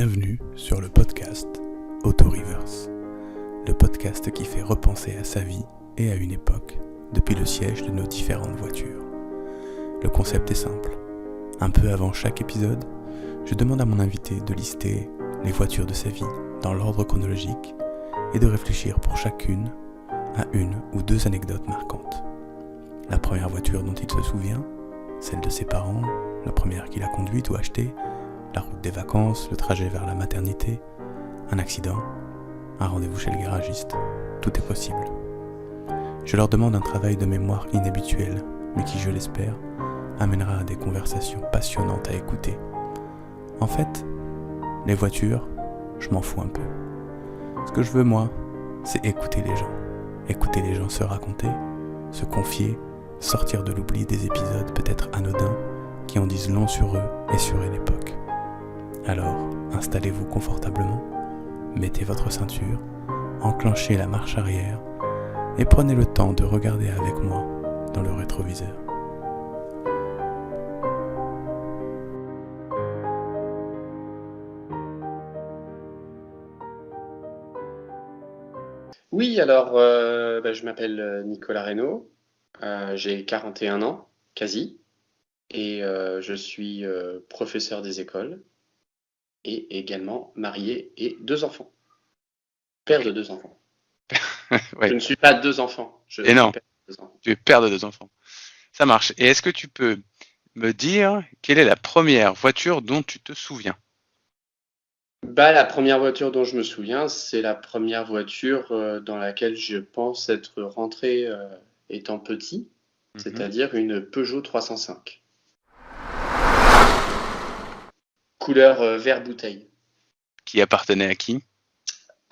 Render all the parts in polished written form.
Bienvenue sur le podcast Auto Reverse, le podcast qui fait repenser à sa vie et à une époque depuis le siège de nos différentes voitures. Le concept est simple. Un peu avant chaque épisode, je demande à mon invité de lister les voitures de sa vie dans l'ordre chronologique et de réfléchir pour chacune à une ou deux anecdotes marquantes. La première voiture dont il se souvient, celle de ses parents, la première qu'il a conduite ou achetée, la route des vacances, le trajet vers la maternité, un accident, un rendez-vous chez le garagiste, tout est possible. Je leur demande un travail de mémoire inhabituel, mais qui, je l'espère, amènera à des conversations passionnantes à écouter. En fait, les voitures, je m'en fous un peu. Ce que je veux, moi, c'est écouter les gens se raconter, se confier, sortir de l'oubli des épisodes peut-être anodins qui en disent long sur eux et sur une époque. Alors, installez-vous confortablement, mettez votre ceinture, enclenchez la marche arrière et prenez le temps de regarder avec moi dans le rétroviseur. Oui, alors je m'appelle Nicolas Reynaud, j'ai 41 ans, quasi, et je suis professeur des écoles et également marié et 2 enfants. Père de 2 enfants. Ouais. Je ne suis pas 2 enfants, je Et suis non, père de 2 enfants. tu es père de 2 enfants. Ça marche. Et est-ce que tu peux me dire quelle est la première voiture dont tu te souviens? La première voiture dont je me souviens, c'est la première voiture dans laquelle je pense être rentré étant petit, c'est-à-dire une Peugeot 305. Couleur vert bouteille, Qui appartenait à qui?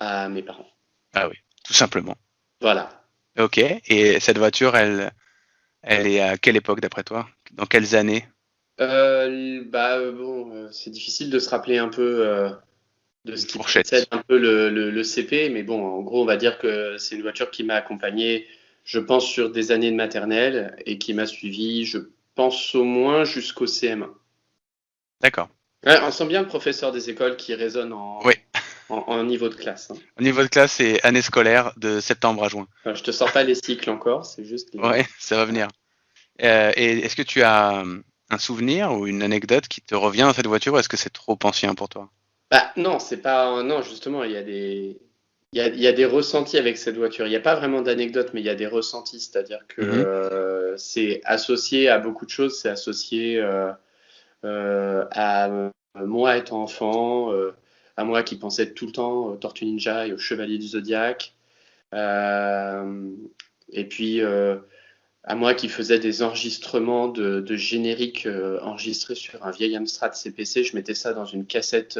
à mes parents. Ah oui, tout simplement. Voilà. Ok. Et cette voiture, elle est à quelle époque d'après toi? Dans quelles années? C'est difficile de se rappeler un peu de ce Une qui fourchette. précède un peu le CP, mais bon, en gros, on va dire que c'est une voiture qui m'a accompagné, je pense, sur des années de maternelle et qui m'a suivi, je pense, au moins jusqu'au CM1. D'accord. Ouais, on sent bien le professeur des écoles qui résonne Oui. en niveau de classe, hein. Au niveau de classe, c'est année scolaire de septembre à juin. Enfin, je te sors pas les cycles encore, c'est juste les... Ouais, ça va venir. Et est-ce que tu as un souvenir ou une anecdote qui te revient dans cette voiture ou est-ce que c'est trop ancien pour toi? Non, c'est pas. Non, justement, il y a des ressentis avec cette voiture. Il n'y a pas vraiment d'anecdote, mais il y a des ressentis. C'est-à-dire que Mhm. c'est associé à beaucoup de choses. C'est associé à moi étant enfant, à moi qui pensais tout le temps aux Tortues Ninja et aux Chevaliers du Zodiaque. Euh, et puis à moi qui faisais des enregistrements de génériques enregistrés sur un vieil Amstrad CPC. Je mettais ça dans une cassette.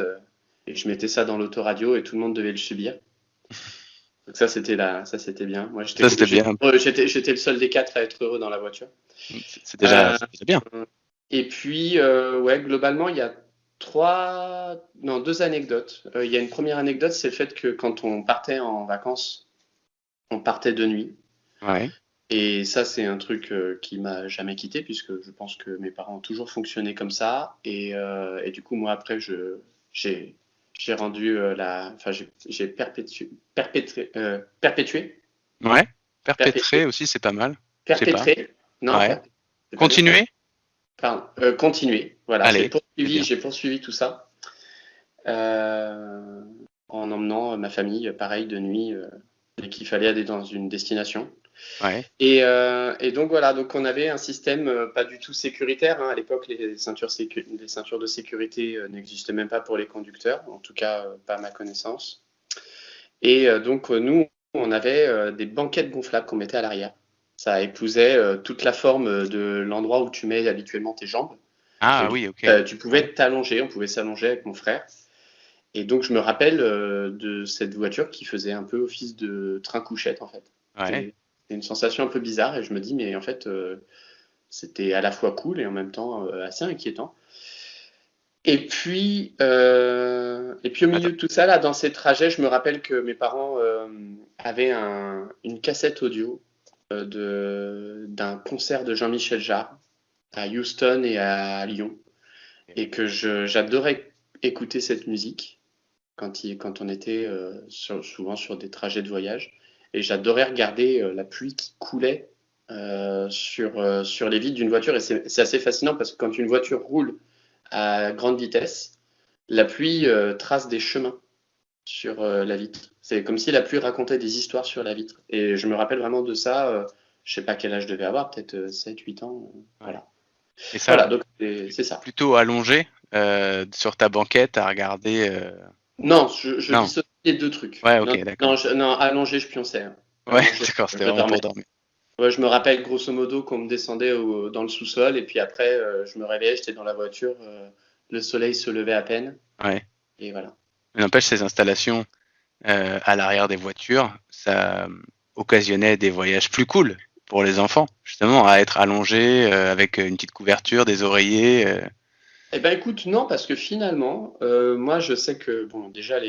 Et je mettais ça dans l'autoradio et tout le monde devait le subir. Donc ça c'était bien. Moi Ça, c'était bien. j'étais le seul des 4 à être heureux dans la voiture. C'est Euh, déjà bien. et puis globalement il y a 2 anecdotes. Il y a une première anecdote, c'est le fait que quand on partait en vacances, on partait de nuit. Ouais. Et ça c'est un truc qui m'a jamais quitté puisque je pense que mes parents ont toujours fonctionné comme ça. Et du coup moi après j'ai j'ai rendu j'ai perpétué, Ouais. perpétué, Perpétrer aussi, c'est pas mal. Je sais pas. non, Ouais. c'est pas bien, Continuer? pardon, continuer, voilà, Allez, c'est bien. j'ai poursuivi tout ça, euh, en emmenant ma famille, pareil, de nuit, dès qu'il fallait aller dans une destination. Ouais. Et donc voilà, donc on avait un système pas du tout sécuritaire, hein. À l'époque, les ceintures de sécurité n'existaient même pas pour les conducteurs, en tout cas pas à ma connaissance. Et donc nous, on avait des banquettes gonflables qu'on mettait à l'arrière. Ça épousait toute la forme de l'endroit où tu mets habituellement tes jambes. Et Ah du oui, coup, ok. tu Ouais. pouvais t'allonger, on pouvait s'allonger avec mon frère. Et donc je me rappelle de cette voiture qui faisait un peu office de train-couchette en fait. Ouais. C'était une sensation un peu bizarre et je me dis mais en fait c'était à la fois cool et en même temps assez inquiétant. Et puis au milieu Attends. de tout ça, là, dans ces trajets, je me rappelle que mes parents avaient une cassette audio d'un concert de Jean-Michel Jarre à Houston et à Lyon, et que j'adorais écouter cette musique. quand on était souvent sur des trajets de voyage. Et j'adorais regarder la pluie qui coulait sur les vitres d'une voiture. Et c'est assez fascinant parce que quand une voiture roule à grande vitesse, la pluie trace des chemins sur la vitre. C'est comme si la pluie racontait des histoires sur la vitre. Et je me rappelle vraiment de ça. Je sais pas quel âge je devais avoir, peut-être 7, 8 ans. Voilà. Et ça, Voilà, donc c'est ça. plutôt allongé sur ta banquette à regarder. Non, je Non. dissocie les deux trucs. Ouais, Non, ok, d'accord. non, allongé, je pionçais. Hein. Ouais, Allongé, d'accord, je c'était vraiment dormais. pour dormir. Ouais, je me rappelle grosso modo qu'on me descendait dans le sous-sol et puis après je me réveillais, j'étais dans la voiture, le soleil se levait à peine Ouais. et voilà. Mais n'empêche, ces installations à l'arrière des voitures, ça occasionnait des voyages plus cool pour les enfants, justement, à être allongés avec une petite couverture, des oreillers. Eh ben écoute, non, parce que finalement, moi je sais que bon déjà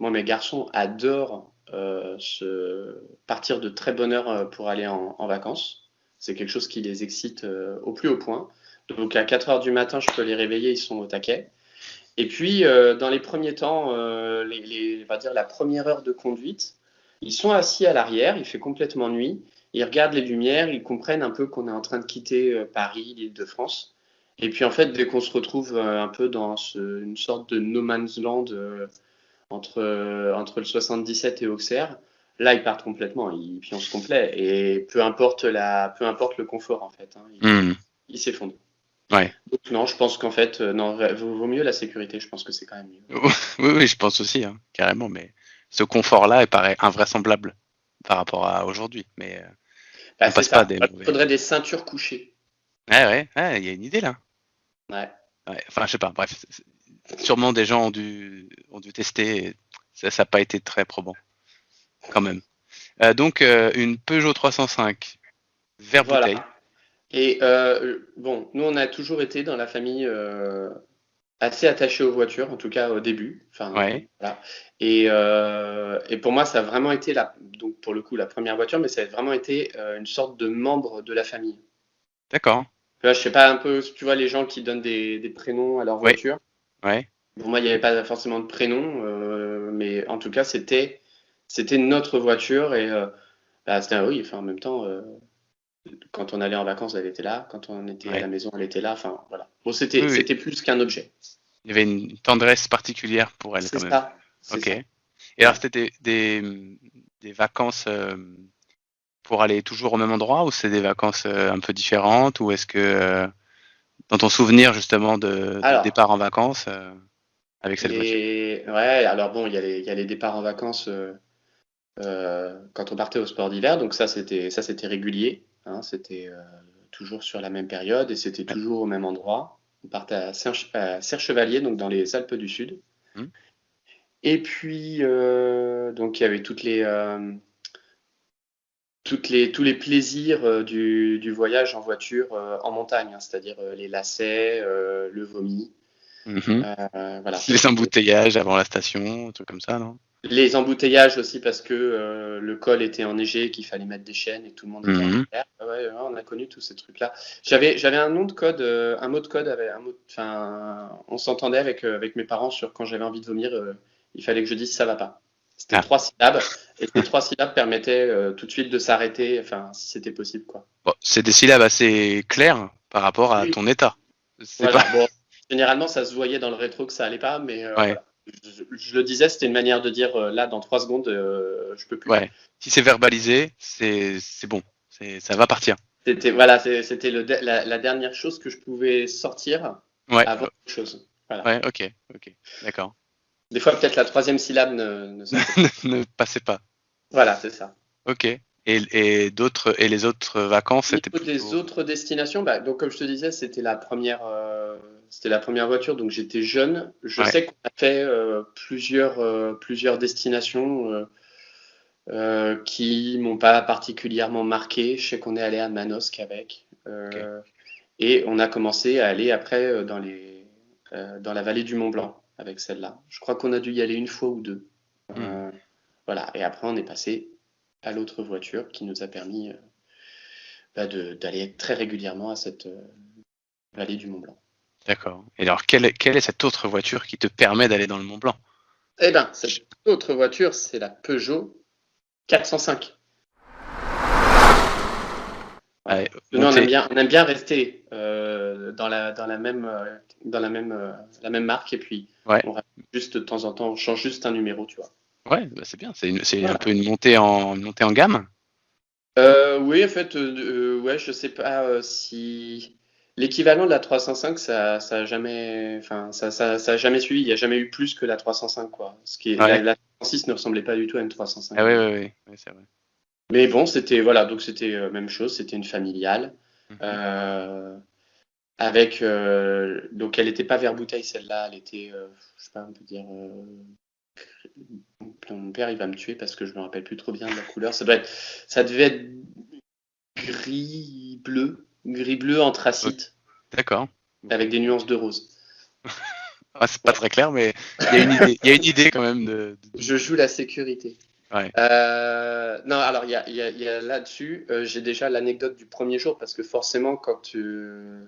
moi mes garçons adorent partir de très bonne heure pour aller en vacances. C'est quelque chose qui les excite au plus haut point. Donc à 4 heures du matin, je peux les réveiller, ils sont au taquet. Et puis, dans les premiers temps, on va dire la première heure de conduite, ils sont assis à l'arrière, il fait complètement nuit, ils regardent les lumières, ils comprennent un peu qu'on est en train de quitter Paris, l'Île-de-France. Et puis en fait, dès qu'on se retrouve un peu dans une sorte de no man's land entre le 77 et Auxerre, là ils partent complètement, ils pioncent complet. Et peu importe le confort en fait, hein, Hmm. ils s'effondrent. Ouais. Donc non, je pense qu'en fait, non, vaut mieux la sécurité, je pense que c'est quand même mieux. Oui, oui, je pense aussi, hein, carrément. Mais ce confort-là, il paraît invraisemblable par rapport à aujourd'hui. Mais Bah, on c'est passe pas ça. des Il mauvais. faudrait des ceintures couchées. Ouais, ouais, il y a une idée là. Ouais. Ouais, enfin, je sais pas. Bref, sûrement des gens ont dû tester. Et ça n'a pas été très probant, quand même. Donc, une Peugeot 305 vert Voilà. bouteille. Et bon, nous, on a toujours été dans la famille assez attachés aux voitures, en tout cas au début. Enfin, Ouais, voilà. Et pour moi, ça a vraiment été donc pour le coup la première voiture, mais ça a vraiment été une sorte de membre de la famille. d'accord. Là, je sais pas un peu, tu vois, les gens qui donnent des prénoms à leur Ouais, voiture. ouais. Pour moi, il n'y avait pas forcément de prénom, mais en tout cas, c'était notre voiture et bah, oui, enfin, en même temps, quand on allait en vacances, elle était là, quand on était à la Ouais. maison, elle était là, enfin voilà. Bon, Oui, oui. c'était plus qu'un objet. Il y avait une tendresse particulière pour elle C'est quand même. ça, c'est Ok. ça. Et alors, Ouais. c'était des vacances pour aller toujours au même endroit ou c'est des vacances un peu différentes ou est-ce que dans ton souvenir justement de Alors, départ en vacances avec cette voiture? ouais, alors bon, il y a les départs en vacances quand on partait au sport d'hiver, donc ça c'était régulier, hein, c'était toujours sur la même période et c'était Ouais. toujours au même endroit. On partait à Serre-Chevalier, donc dans les Alpes du Sud. Hmm. Et puis, donc il y avait tous les plaisirs du voyage en voiture en montagne, hein, c'est-à-dire les lacets, le vomi. Mhm. Voilà, ça Les c'était. embouteillages avant la station, un truc comme ça, non? Les embouteillages aussi parce que le col était enneigé, qu'il fallait mettre des chaînes et que tout le monde était en Mhm. galère. Ah ouais, ouais, on a connu tous ces trucs-là. J'avais un nom de code, un mot de code, enfin, on s'entendait avec mes parents sur quand j'avais envie de vomir, il fallait que je dise ça va pas. C'était Ah. 3 syllabes et ces 3 syllabes permettaient tout de suite de s'arrêter, enfin, si c'était possible, quoi. Bon, c'est des syllabes assez claires par rapport à Oui, ton état. C'est pas. voilà. Bon, généralement, ça se voyait dans le rétro que ça allait pas, mais Ouais, voilà. Je le disais, c'était une manière de dire là, dans 3 secondes, je peux plus. ouais. Si c'est verbalisé, c'est bon. Ça va partir. C'était voilà, c'était la dernière chose que je pouvais sortir Ouais, avant autre chose. Voilà. ouais, ok, ok, d'accord. Des fois, peut-être la troisième syllabe ne sortait pas. Ne passez pas. Voilà, c'est ça. Ok. Et les autres vacances, Au c'était niveau des plutôt. autres destinations, bah, donc comme je te disais, c'était la première voiture, donc j'étais jeune. Je Ouais, sais qu'on a fait plusieurs destinations qui m'ont pas particulièrement marqué. Je sais qu'on est allé à Manosque avec. ok. Et on a commencé à aller après dans la vallée du Mont Blanc avec celle-là. Je crois qu'on a dû y aller une fois ou deux. Hmm, Euh, voilà. Et après, on est passé à l'autre voiture qui nous a permis bah, d'aller très régulièrement à cette vallée du Mont Blanc. d'accord. Et alors, quelle est cette autre voiture qui te permet d'aller dans le Mont Blanc? Eh ben, cette autre voiture, c'est la Peugeot 405. Voilà. Ouais, Nous, on aime bien rester la même marque et puis ouais, on rajoute juste de temps en temps, on change juste un numéro, tu vois. ouais, bah, c'est bien. C'est un Voilà. peu une montée en gamme. Oui, en fait, ouais, je sais pas si l'équivalent de la 305, ça a jamais, enfin, ça a jamais suivi. Il n'y a jamais eu plus que la 305, quoi. Ce qui est, Ouais. la 306 ne ressemblait pas du tout à une 305. Ah ouais, ouais, ouais, ouais, c'est vrai. Mais bon, c'était voilà, donc c'était même chose, c'était une familiale. Mhm. Euh, Avec donc elle n'était pas vert bouteille celle-là, elle était je sais pas on peut dire mon père il va me tuer parce que je me rappelle plus trop bien de la couleur. Ça devait être gris bleu Ok, anthracite d'accord. avec des nuances de rose. Ah, c'est pas Voilà. très clair, mais il y a une idée. Il y a une idée quand même Je joue la sécurité. Ouais. Non, alors il y a là-dessus, j'ai déjà l'anecdote du premier jour parce que forcément quand tu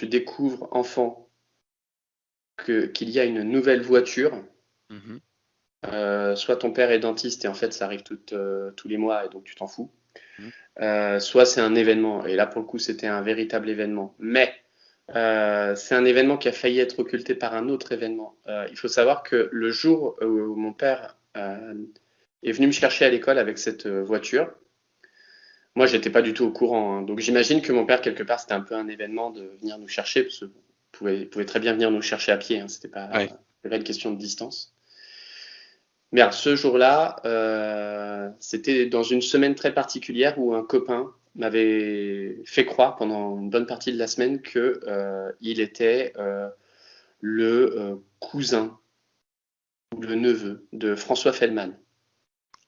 découvres enfant qu'il y a une nouvelle voiture. Mhm. Soit ton père est dentiste et en fait ça arrive tous les mois et donc tu t'en fous. Mhm. Soit c'est un événement et là pour le coup c'était un véritable événement. Mais c'est un événement qui a failli être occulté par un autre événement. Il faut savoir que le jour où mon père est venu me chercher à l'école avec cette voiture, moi j'étais pas du tout au courant, hein. Donc j'imagine que mon père quelque part c'était un peu un événement de venir nous chercher parce que il pouvait très bien venir nous chercher à pied, hein. Ouais. C'était pas une question de distance. Mais alors, ce jour-là, c'était dans une semaine très particulière où un copain m'avait fait croire pendant une bonne partie de la semaine que il était le cousin ou le neveu de François Feldman.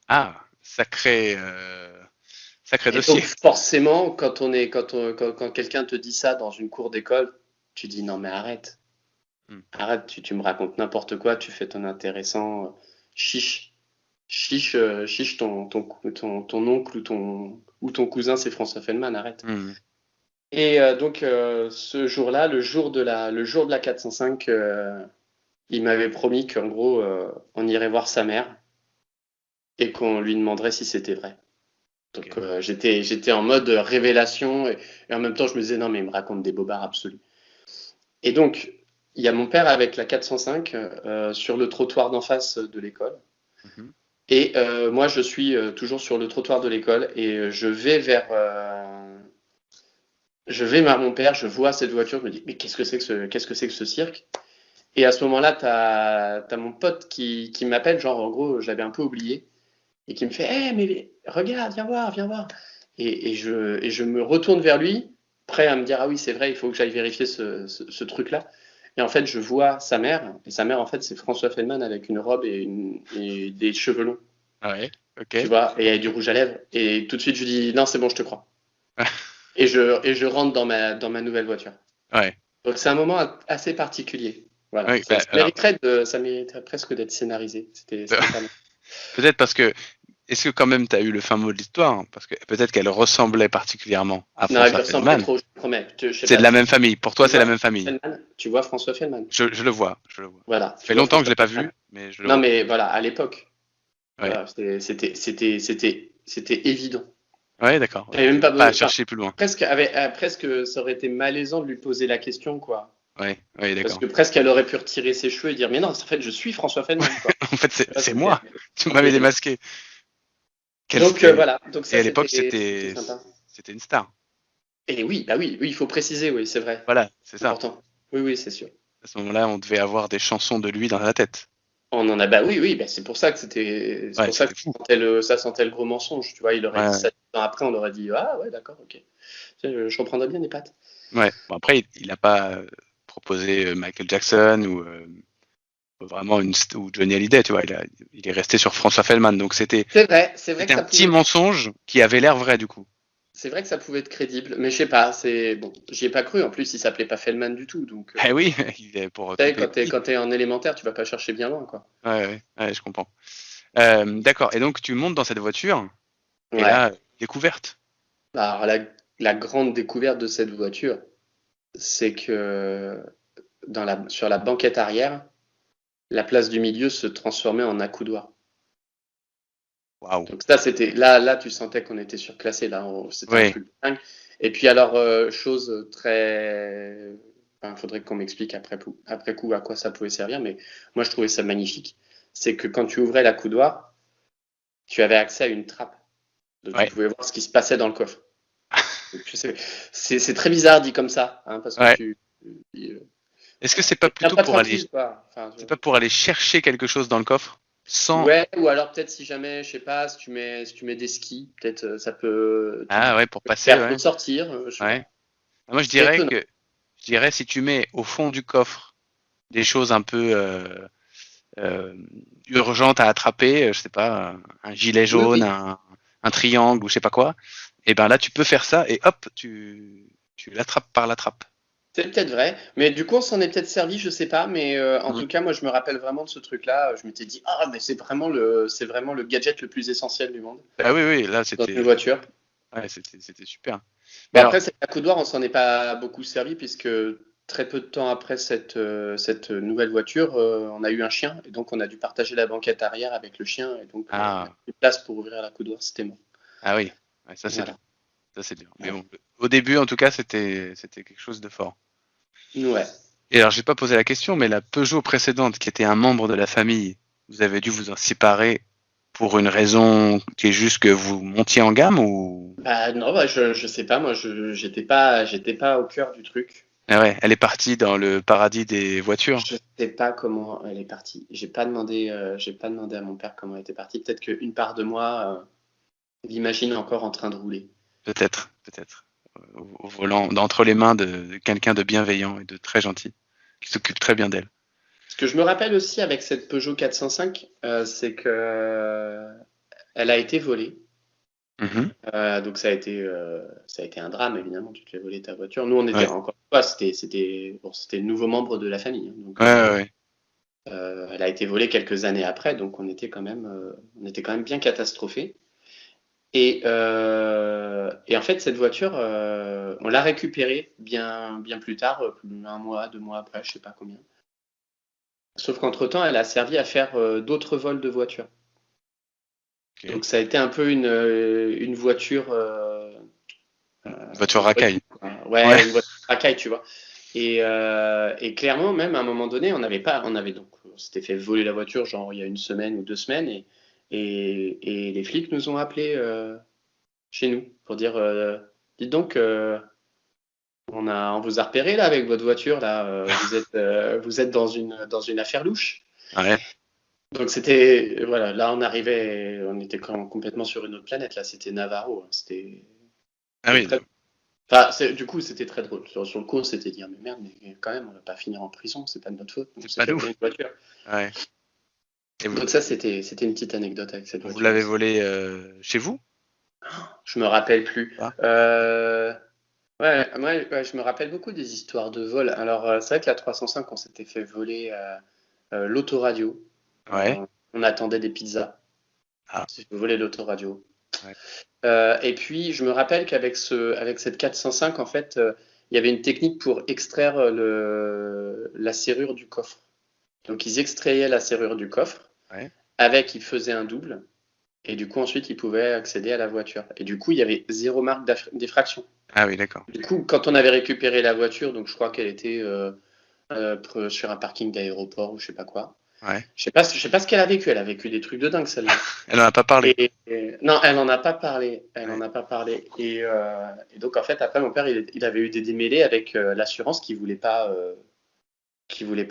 Ah, sacré Et donc dossier. forcément, quand quelqu'un te dit ça dans une cour d'école, tu dis non mais arrête, Hmm. arrête, tu me racontes n'importe quoi, tu fais ton intéressant, chiche. Chiche ton oncle ou ton cousin, c'est François Feldman, arrête. Hmm. Et donc ce jour-là, le jour de la 405, il m'avait promis qu'en gros, on irait voir sa mère et qu'on lui demanderait si c'était vrai. Ok. Donc j'étais en mode révélation et en même temps je me disais non mais il me raconte des bobards absolus. Et donc il y a mon père avec la 405 sur le trottoir d'en face de l'école. Mhm. Et moi, je suis toujours sur le trottoir de l'école et je vais vers mon père, je vois cette voiture, je me dis, mais qu'est-ce que c'est que ce cirque? Et à ce moment-là, t'as mon pote qui m'appelle, genre, en gros, je l'avais un peu oublié, et qui me fait, hé, mais regarde, viens voir, viens voir. Et je me retourne vers lui, prêt à me dire, ah oui, c'est vrai, il faut que j'aille vérifier ce truc-là. Et en fait, je vois sa mère, et sa mère, en fait, c'est François Feldman avec une robe et des cheveux longs. Ouais. Tu Ok. vois, et il y a du rouge à lèvres. Et tout de suite, je lui dis, non, c'est bon, je te crois. Et je rentre dans ma nouvelle voiture. Ouais. Donc, c'est un moment assez particulier. Voilà. Ouais, bah, alors, Ça mériterait presque d'être scénarisé. C'était pas mal. peut-être parce que, est-ce que quand même tu as eu le fin mot de l'histoire? Hein, parce que peut-être qu'elle ressemblait particulièrement à Non, il François lui ressemblait Feldman. trop, je te promets. Je sais C'est de pas, la même famille. Pour toi, tu c'est vois la même François famille. Feldman? Tu vois François Feldman? Je le vois, je le vois. Voilà, Ça tu fait vois longtemps que je François l'ai pas Feldman. vu, mais je le Non, vois. mais voilà, à l'époque, Ouais. voilà, c'était évident. Ouais, d'accord. J'avais Ouais. même J'avais pas pas besoin, à enfin, chercher plus loin. presque, ça aurait été malaisant de lui poser la question, quoi. Ouais, ouais, Parce d'accord. que presque elle aurait pu retirer ses cheveux et dire mais non, en fait je suis François Feldman quoi. En fait, Tu vois, c'est moi. Tu un peu m'avais gênant. démasqué. Donc voilà, donc Et ça à l'époque, c'était sympa. c'était une star. Et oui, bah oui, oui, il faut préciser, oui, c'est vrai, Voilà, c'est ça. important. Oui, oui, c'est sûr. À ce moment-là, on devait avoir des chansons de lui dans la tête. On en a, bah oui, oui, bah c'est Ouais, pour ça que c'était fou. ça sentait le gros mensonge, tu vois. Il aurait Ouais, dit ouais. ça 10 ans après, on aurait dit ah ouais, d'accord, ok. Je reprendrais bien les pattes. Ouais. Bon, après, il a pas proposé Michael Jackson ou vraiment ou Johnny Hallyday, tu vois. Il est resté sur François Feldman. Donc C'est vrai que c'était un ça petit pouvait mensonge qui avait l'air vrai du coup. C'est vrai que ça pouvait être crédible, mais je sais pas, c'est bon, j'y ai pas cru. En plus, il s'appelait pas Feldman du tout, donc Eh oui, il est pour tu sais, couper les petits. quand t'es en élémentaire, tu vas pas chercher bien loin, quoi. Ouais, ouais, ouais, je comprends. D'accord. Et donc tu montes dans cette voiture et Ouais. là, découverte. Alors la grande découverte de cette voiture, c'est que sur la banquette arrière, la place du milieu se transformait en accoudoir. Waouh. Donc ça, c'était là, tu sentais qu'on était surclassé. Là, c'était un Oui. truc dingue. Et puis alors, chose très, enfin, faudrait qu'on m'explique après coup à quoi ça pouvait servir. Mais moi, je trouvais ça magnifique. C'est que quand tu ouvrais l'accoudoir, tu avais accès à une trappe. Donc tu Ouais. pouvais voir ce qui se passait dans le coffre. Donc, tu sais, c'est très bizarre dit comme ça, hein, parce que Ouais. Est-ce que c'est pas viens plutôt pas pour aller, tranquille, quoi. Enfin, c'est pas pour aller chercher quelque chose dans le coffre sans. ouais, ou alors peut-être si jamais, je sais pas, si tu mets des skis, peut-être ça peut Ah ouais, pour te passer, faire ouais. ressortir, je sais Ouais. pas. Moi, C'est étonnant. je dirais si tu mets au fond du coffre des choses un peu euh, urgentes à attraper, je sais pas, un gilet Oui, jaune, oui, un triangle ou je sais pas quoi, et ben là tu peux faire ça et hop, tu l'attrapes par la trappe. c'est peut-être vrai. Mais du coup, on s'en est peut-être servi, je sais pas. Mais en Mm. tout cas, moi, je me rappelle vraiment de ce truc-là. Je m'étais dit, ah, mais c'est vraiment le gadget le plus essentiel du monde Ah oui, oui, là dans une c'était, voiture. ouais, c'était super. Bon, Mais alors, après, cet accoudoir, on s'en est pas beaucoup servi puisque très peu de temps après cette nouvelle voiture, on a eu un chien et donc on a dû partager la banquette arrière avec le chien et donc on a ah, plus de place pour ouvrir l'accoudoir, c'était mort. ah oui, ouais, ça c'est dur, Voilà. ça c'est dur. Mais Ouais. bon, au début en tout cas c'était quelque chose de fort. Ouais. Et alors j'ai pas posé la question, mais la Peugeot précédente qui était un membre de la famille, vous avez dû vous en séparer pour une raison qui est juste que vous montiez en gamme ou. Bah non, bah, je sais pas, moi j'étais pas au cœur du truc. Ah ouais, elle est partie dans le paradis des voitures. Je sais pas comment elle est partie. J'ai pas demandé à mon père comment elle était partie. Peut-être qu'une part de moi l'imagine encore en train de rouler. Peut-être, peut-être. Au volant, entre les mains de quelqu'un de bienveillant et de très gentil, qui s'occupe très bien d'elle. Ce que je me rappelle aussi avec cette Peugeot 405, c'est que elle a été volée. Mhm. Donc ça a été un drame évidemment. Tu te fais voler ta voiture. Nous on était Ouais. encore pas. C'était le nouveau membre de la famille, hein. Donc Ouais, ouais, ouais. elle a été volée quelques années après. Donc on était quand même bien catastrophés. Et en fait cette voiture, on l'a récupérée bien bien plus tard, un mois, 2 mois après, je sais pas combien. Sauf qu'entre-temps, elle a servi à faire d'autres vols de voitures. Ok. Donc ça a été un peu une voiture, Une voiture voyou, racaille. quoi. Ouais. Ouais, une voiture racaille, tu vois. Et clairement, même à un moment donné, on s'était fait voler la voiture, genre il y a une semaine ou 2 semaines, et les flics nous ont appelés chez nous pour dire, dites donc, on vous a repéré là avec votre voiture là, vous êtes dans une affaire louche. Ouais. Donc c'était, voilà, là on était complètement sur une autre planète, là c'était Navarro, hein. C'était Ah c'était oui. très, enfin, du coup c'était très drôle. Sur le coup on s'était dit, ah, mais merde, mais quand même on va pas finir en prison, c'est pas de notre faute, on C'est s'est pas fait nous. voler une voiture. Ouais. Et Donc ça c'était une petite anecdote avec cette vous voiture l'avez aussi. volé chez vous? Je me rappelle plus. Pas. Ouais, moi ouais, je me rappelle beaucoup des histoires de vol. Alors c'est vrai que la 305 on s'était fait voler l'autoradio. Ouais. Euh, on attendait des pizzas. Ah. On s'est fait voler l'autoradio. Ouais. Et puis, je me rappelle avec cette 405, en fait, il y avait une technique pour extraire la serrure du coffre. Donc, ils extrayaient la serrure du coffre, Ouais. ils faisaient un double, et du coup, ensuite, ils pouvaient accéder à la voiture. Et du coup, il y avait zéro marque d'effraction. Ah oui, d'accord. Du coup, quand on avait récupéré la voiture, donc je crois qu'elle était sur un parking d'aéroport ou je sais pas quoi. Ouais. Je sais pas ce qu'elle a vécu. Elle a vécu des trucs de dingue, celle-là. Elle en a pas parlé. Non, elle n'en a pas parlé. Elle Ouais. en a pas parlé. Et donc, en fait, après, mon père, il avait eu des démêlés avec l'assurance qui voulait pas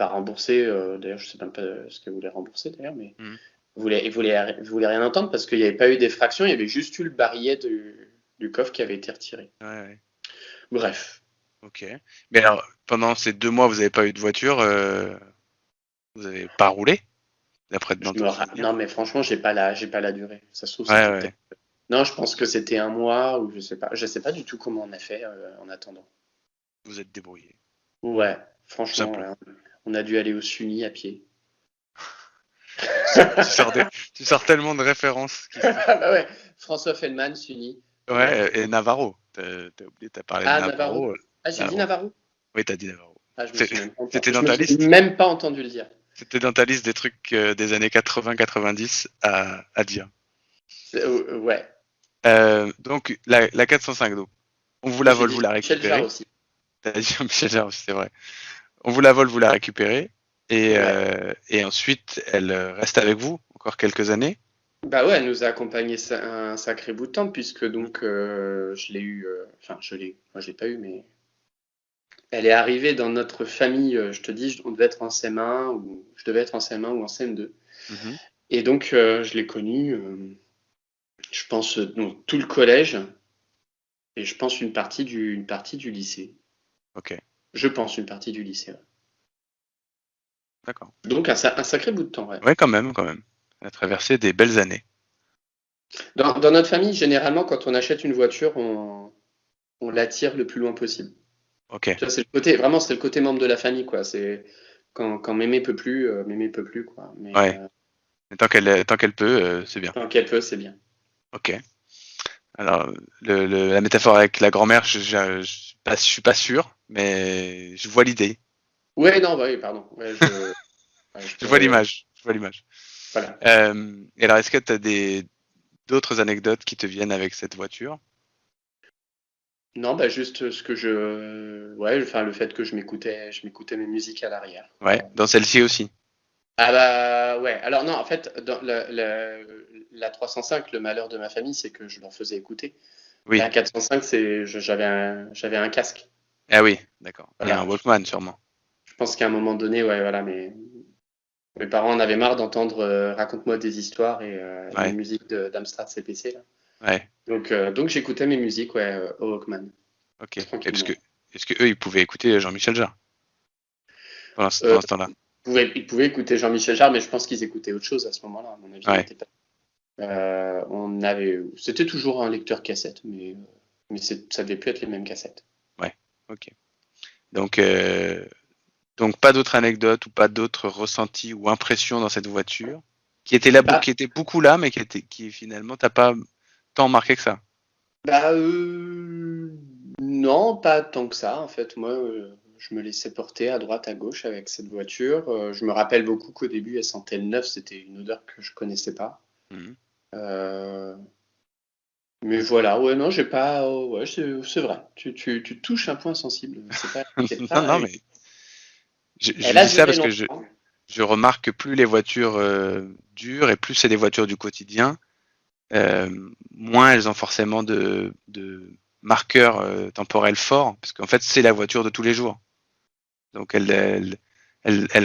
rembourser. D'ailleurs, je sais même pas ce qu'elle voulait rembourser, d'ailleurs, mais Mhm. il voulait rien entendre parce qu'il n'y avait pas eu d'effraction. Il y avait juste eu le barillet du coffre qui avait été retiré. Ouais, ouais. Bref. Ok. Mais alors, pendant ces 2 mois, vous n'avez pas eu de voiture, vous n'avez pas roulé, d'après dans ton souvenir? Non, mais franchement, j'ai pas la durée. Ça se trouve, Ouais, c'était ouais. peut-être. Non, je pense que c'était un mois ou je sais pas. Je sais pas du tout comment on a fait en attendant. Vous êtes débrouillé. Ouais, Tout franchement, ouais, simplement. on a dû aller au SUNY à pied. Tu sors tellement de références. Ah bah ouais, François Feldman, SUNY. Ouais, et Navarro. T'as oublié, t'as parlé de Ah, Navarro. Navarro. Ah, j'ai dit Navarro. Navarro? Oui, t'as dit Navarro. Ah, je me C'est- suis même pas, C'était je dans me ta suis liste? même pas entendu le dire. C'était dans ta liste des trucs des années 80-90 à dire. Ouais. Donc, la 405, donc, on vous la J'ai vole, dit vous la Michel Jarre récupérez. aussi. T'as dit Michel Jarre, c'est vrai. On vous la vole, vous la récupérez. Ouais. Et ensuite, elle reste avec vous encore quelques années. Bah ouais, elle nous a accompagnés un sacré bout de temps, puisque Mhm. donc je l'ai eu, enfin moi je l'ai pas eu, mais elle est arrivée dans notre famille, je te dis, on devait être en CM1, ou je devais être en CM1 ou en CM2. Mhm. Et donc je l'ai connue, je pense, donc, tout le collège, et je pense une partie du lycée. Ok, Je pense une partie du lycée. Ouais. d'accord. Donc un sacré bout de temps, ouais. Ouais, quand même, quand même. Elle a traversé des belles années. Dans notre famille, généralement, quand on achète une voiture, on l'attire le plus loin possible. Ok, Tu vois, c'est le côté, vraiment, c'est le côté membre de la famille, quoi. C'est quand Mémé peut plus, Mémé peut plus, quoi. Mais ouais. Mais tant qu'elle peut, c'est bien. tant qu'elle peut, c'est bien. Ok. Alors, la métaphore avec la grand-mère, je suis pas sûr, mais je vois l'idée. Ouais, non, bah oui, pardon. Ouais, ouais, Je vois l'image. Je vois l'image. voilà. Et alors, est-ce que tu as d'autres anecdotes qui te viennent avec cette voiture? Non, bah juste ce que ouais, enfin le fait que je m'écoutais mes musiques à l'arrière. Ouais, dans celle-ci aussi. Ah bah ouais. Alors non, en fait, dans la 305, le malheur de ma famille, c'est que je leur faisais écouter. Oui. La 405, j'avais un casque. Ah oui, d'accord. Et un Voilà. Walkman, sûrement. Je pense qu'à un moment donné, ouais, voilà, mes parents en avaient marre d'entendre Raconte-moi des histoires et les Ouais, musiques d'Amstrad CPC là. ouais, Donc j'écoutais mes musiques, ouais, au Walkman, ok. Et tranquillement. est-ce que eux, ils pouvaient écouter Jean-Michel Jarre Euh, pendant ce temps-là? ils pouvaient écouter Jean-Michel Jarre, mais je pense qu'ils écoutaient autre chose à ce moment-là. À mon avis, ils Ouais, n'étaient pas. C'était toujours un lecteur cassette, mais ça devait plus être les mêmes cassettes. ouais, ok. Donc, donc pas d'autres anecdotes ou pas d'autres ressentis ou impressions dans cette voiture qui était là, Bah, qui était beaucoup là, mais qui finalement t'as pas tant marqué que ça. bah, non, pas tant que ça. En fait, moi, je me laissais porter à droite, à gauche avec cette voiture. Je me rappelle beaucoup qu'au début, elle sentait le neuf. C'était une odeur que je connaissais pas. Mhm. Euh, mais voilà, ouais, non, j'ai pas. Ouais, c'est vrai. Tu touches un point sensible. C'est Non, pas. non, mais je Elle a dis ça duré parce que longtemps. je remarque que plus les voitures durent et plus c'est des voitures du quotidien, moins elles ont forcément de marqueurs temporels forts, parce qu'en fait c'est la voiture de tous les jours. Donc elle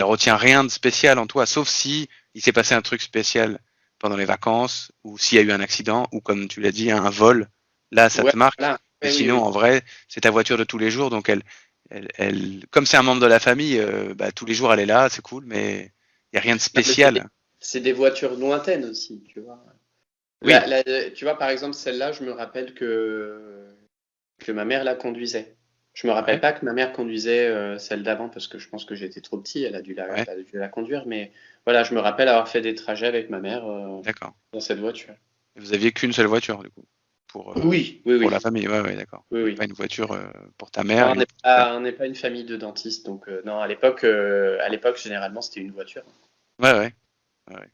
retient rien de spécial en toi, sauf si il s'est passé un truc spécial pendant les vacances, ou s'il y a eu un accident, ou comme tu l'as dit, un vol. Là, ça Ouais, te marque. voilà. Mais Ouais, oui, sinon, oui. en vrai, c'est ta voiture de tous les jours, donc comme c'est un membre de la famille, bah, tous les jours elle est là, c'est cool, mais il y a rien de Non, mais spécial. c'est des voitures lointaines aussi, tu vois. Oui, Tu vois, par exemple, celle-là, je me rappelle que ma mère la conduisait. Je me rappelle ouais, pas que ma mère conduisait celle d'avant parce que je pense que j'étais trop petit, ouais, elle a dû la conduire, mais voilà, je me rappelle avoir fait des trajets avec ma mère d'accord. dans cette voiture. Et vous aviez qu'une seule voiture, du coup, Oui, oui, pour la oui, famille. Ouais, ouais, d'accord. oui, Et pas oui. une voiture pour ta mère Non, et une pour ton père. on n'est pas une famille de dentistes, donc non, à l'époque, généralement, c'était une voiture. Ouais, ouais, ouais, ouais.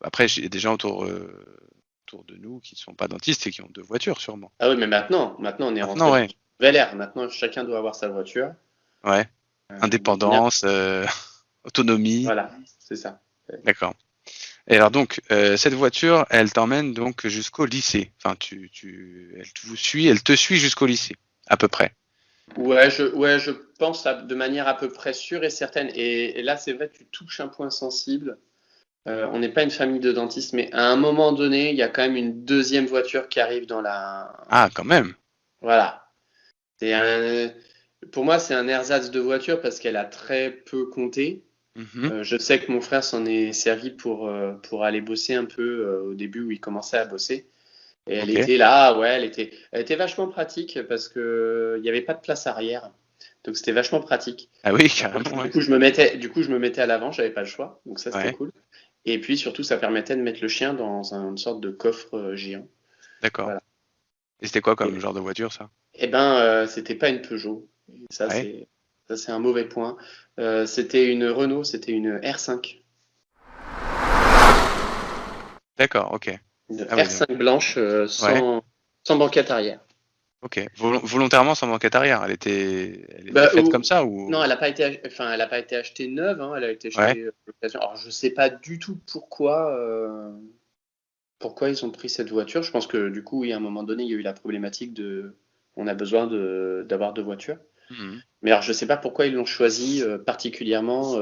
Après, il y a des gens autour de nous qui ne sont pas dentistes et qui ont deux voitures, sûrement. Ah oui, mais maintenant, on est Maintenant, rentré dans ouais. une nouvelle ère. Maintenant, chacun doit avoir sa voiture. Ouais. Donc, il y en a- Indépendance, autonomie. voilà, c'est ça. D'accord. Et alors donc, cette voiture, elle t'emmène donc jusqu'au lycée. Enfin, elle te suit jusqu'au lycée, à peu près. Ouais, je pense de manière à peu près sûre et certaine. Et là, c'est vrai, tu touches un point sensible. On n'est pas une famille de dentistes, mais à un moment donné, il y a quand même une deuxième voiture qui arrive dans la. Ah, quand même. Voilà. C'est un... Pour moi, c'est un ersatz de voiture parce qu'elle a très peu compté. Mhm. Je sais que mon frère s'en est servi pour aller bosser un peu au début où il commençait à bosser. Et elle Ok. était là, ouais, elle était vachement pratique parce que il n'y avait pas de place arrière. Donc c'était vachement pratique. Ah oui, carrément, ouais. Du coup, je me mettais à l'avant, j'avais pas le choix. Donc ça, c'était Ouais, cool. Et puis surtout, ça permettait de mettre le chien dans une sorte de coffre géant. d'accord. Voilà. Et c'était quoi comme Et, genre de voiture, ça? et ben, c'était pas une Peugeot. Et ça, Ouais. Ça, c'est un mauvais point. C'était une Renault, c'était une R5. D'accord, ok. Une Ah oui, R5 blanche sans banquette arrière. Ok. Volontairement sans banquette arrière. Elle était Bah, faite comme ça non, ou? elle n'a pas été achetée neuve, hein, elle a été Ouais. achetée d'occasion. Alors, je sais pas du tout pourquoi ils ont pris cette voiture. Je pense que du coup, oui, à un moment donné, il y a eu la problématique on a besoin d'avoir deux voitures. Mhm. Mais alors, je sais pas pourquoi ils l'ont choisi particulièrement.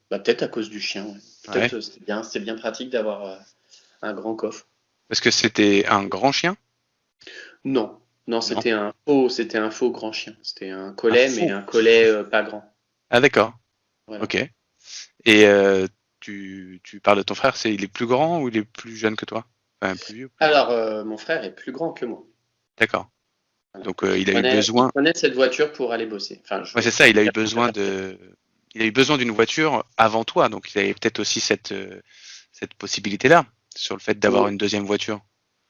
Peut-être à cause du chien. Ouais. Ouais. Peut-être c'est bien pratique d'avoir un grand coffre. Parce que c'était un grand chien? Non, non, Non. c'était un faux grand chien. C'était un Un collet, mais fou. un collet pas grand. Ah d'accord. Voilà. Ok. Et tu parles de ton frère, il est plus grand ou il est plus jeune que toi? Enfin, plus vieux, plus jeune. Alors, mon frère est plus grand que moi. D'accord. Voilà. Donc Donc, il a eu il besoin. prenait cette voiture pour aller bosser. Enfin, Ouais, c'est ça. Il a eu besoin d'une voiture avant toi. Donc il avait peut-être aussi cette possibilité-là sur le fait d'avoir une deuxième voiture.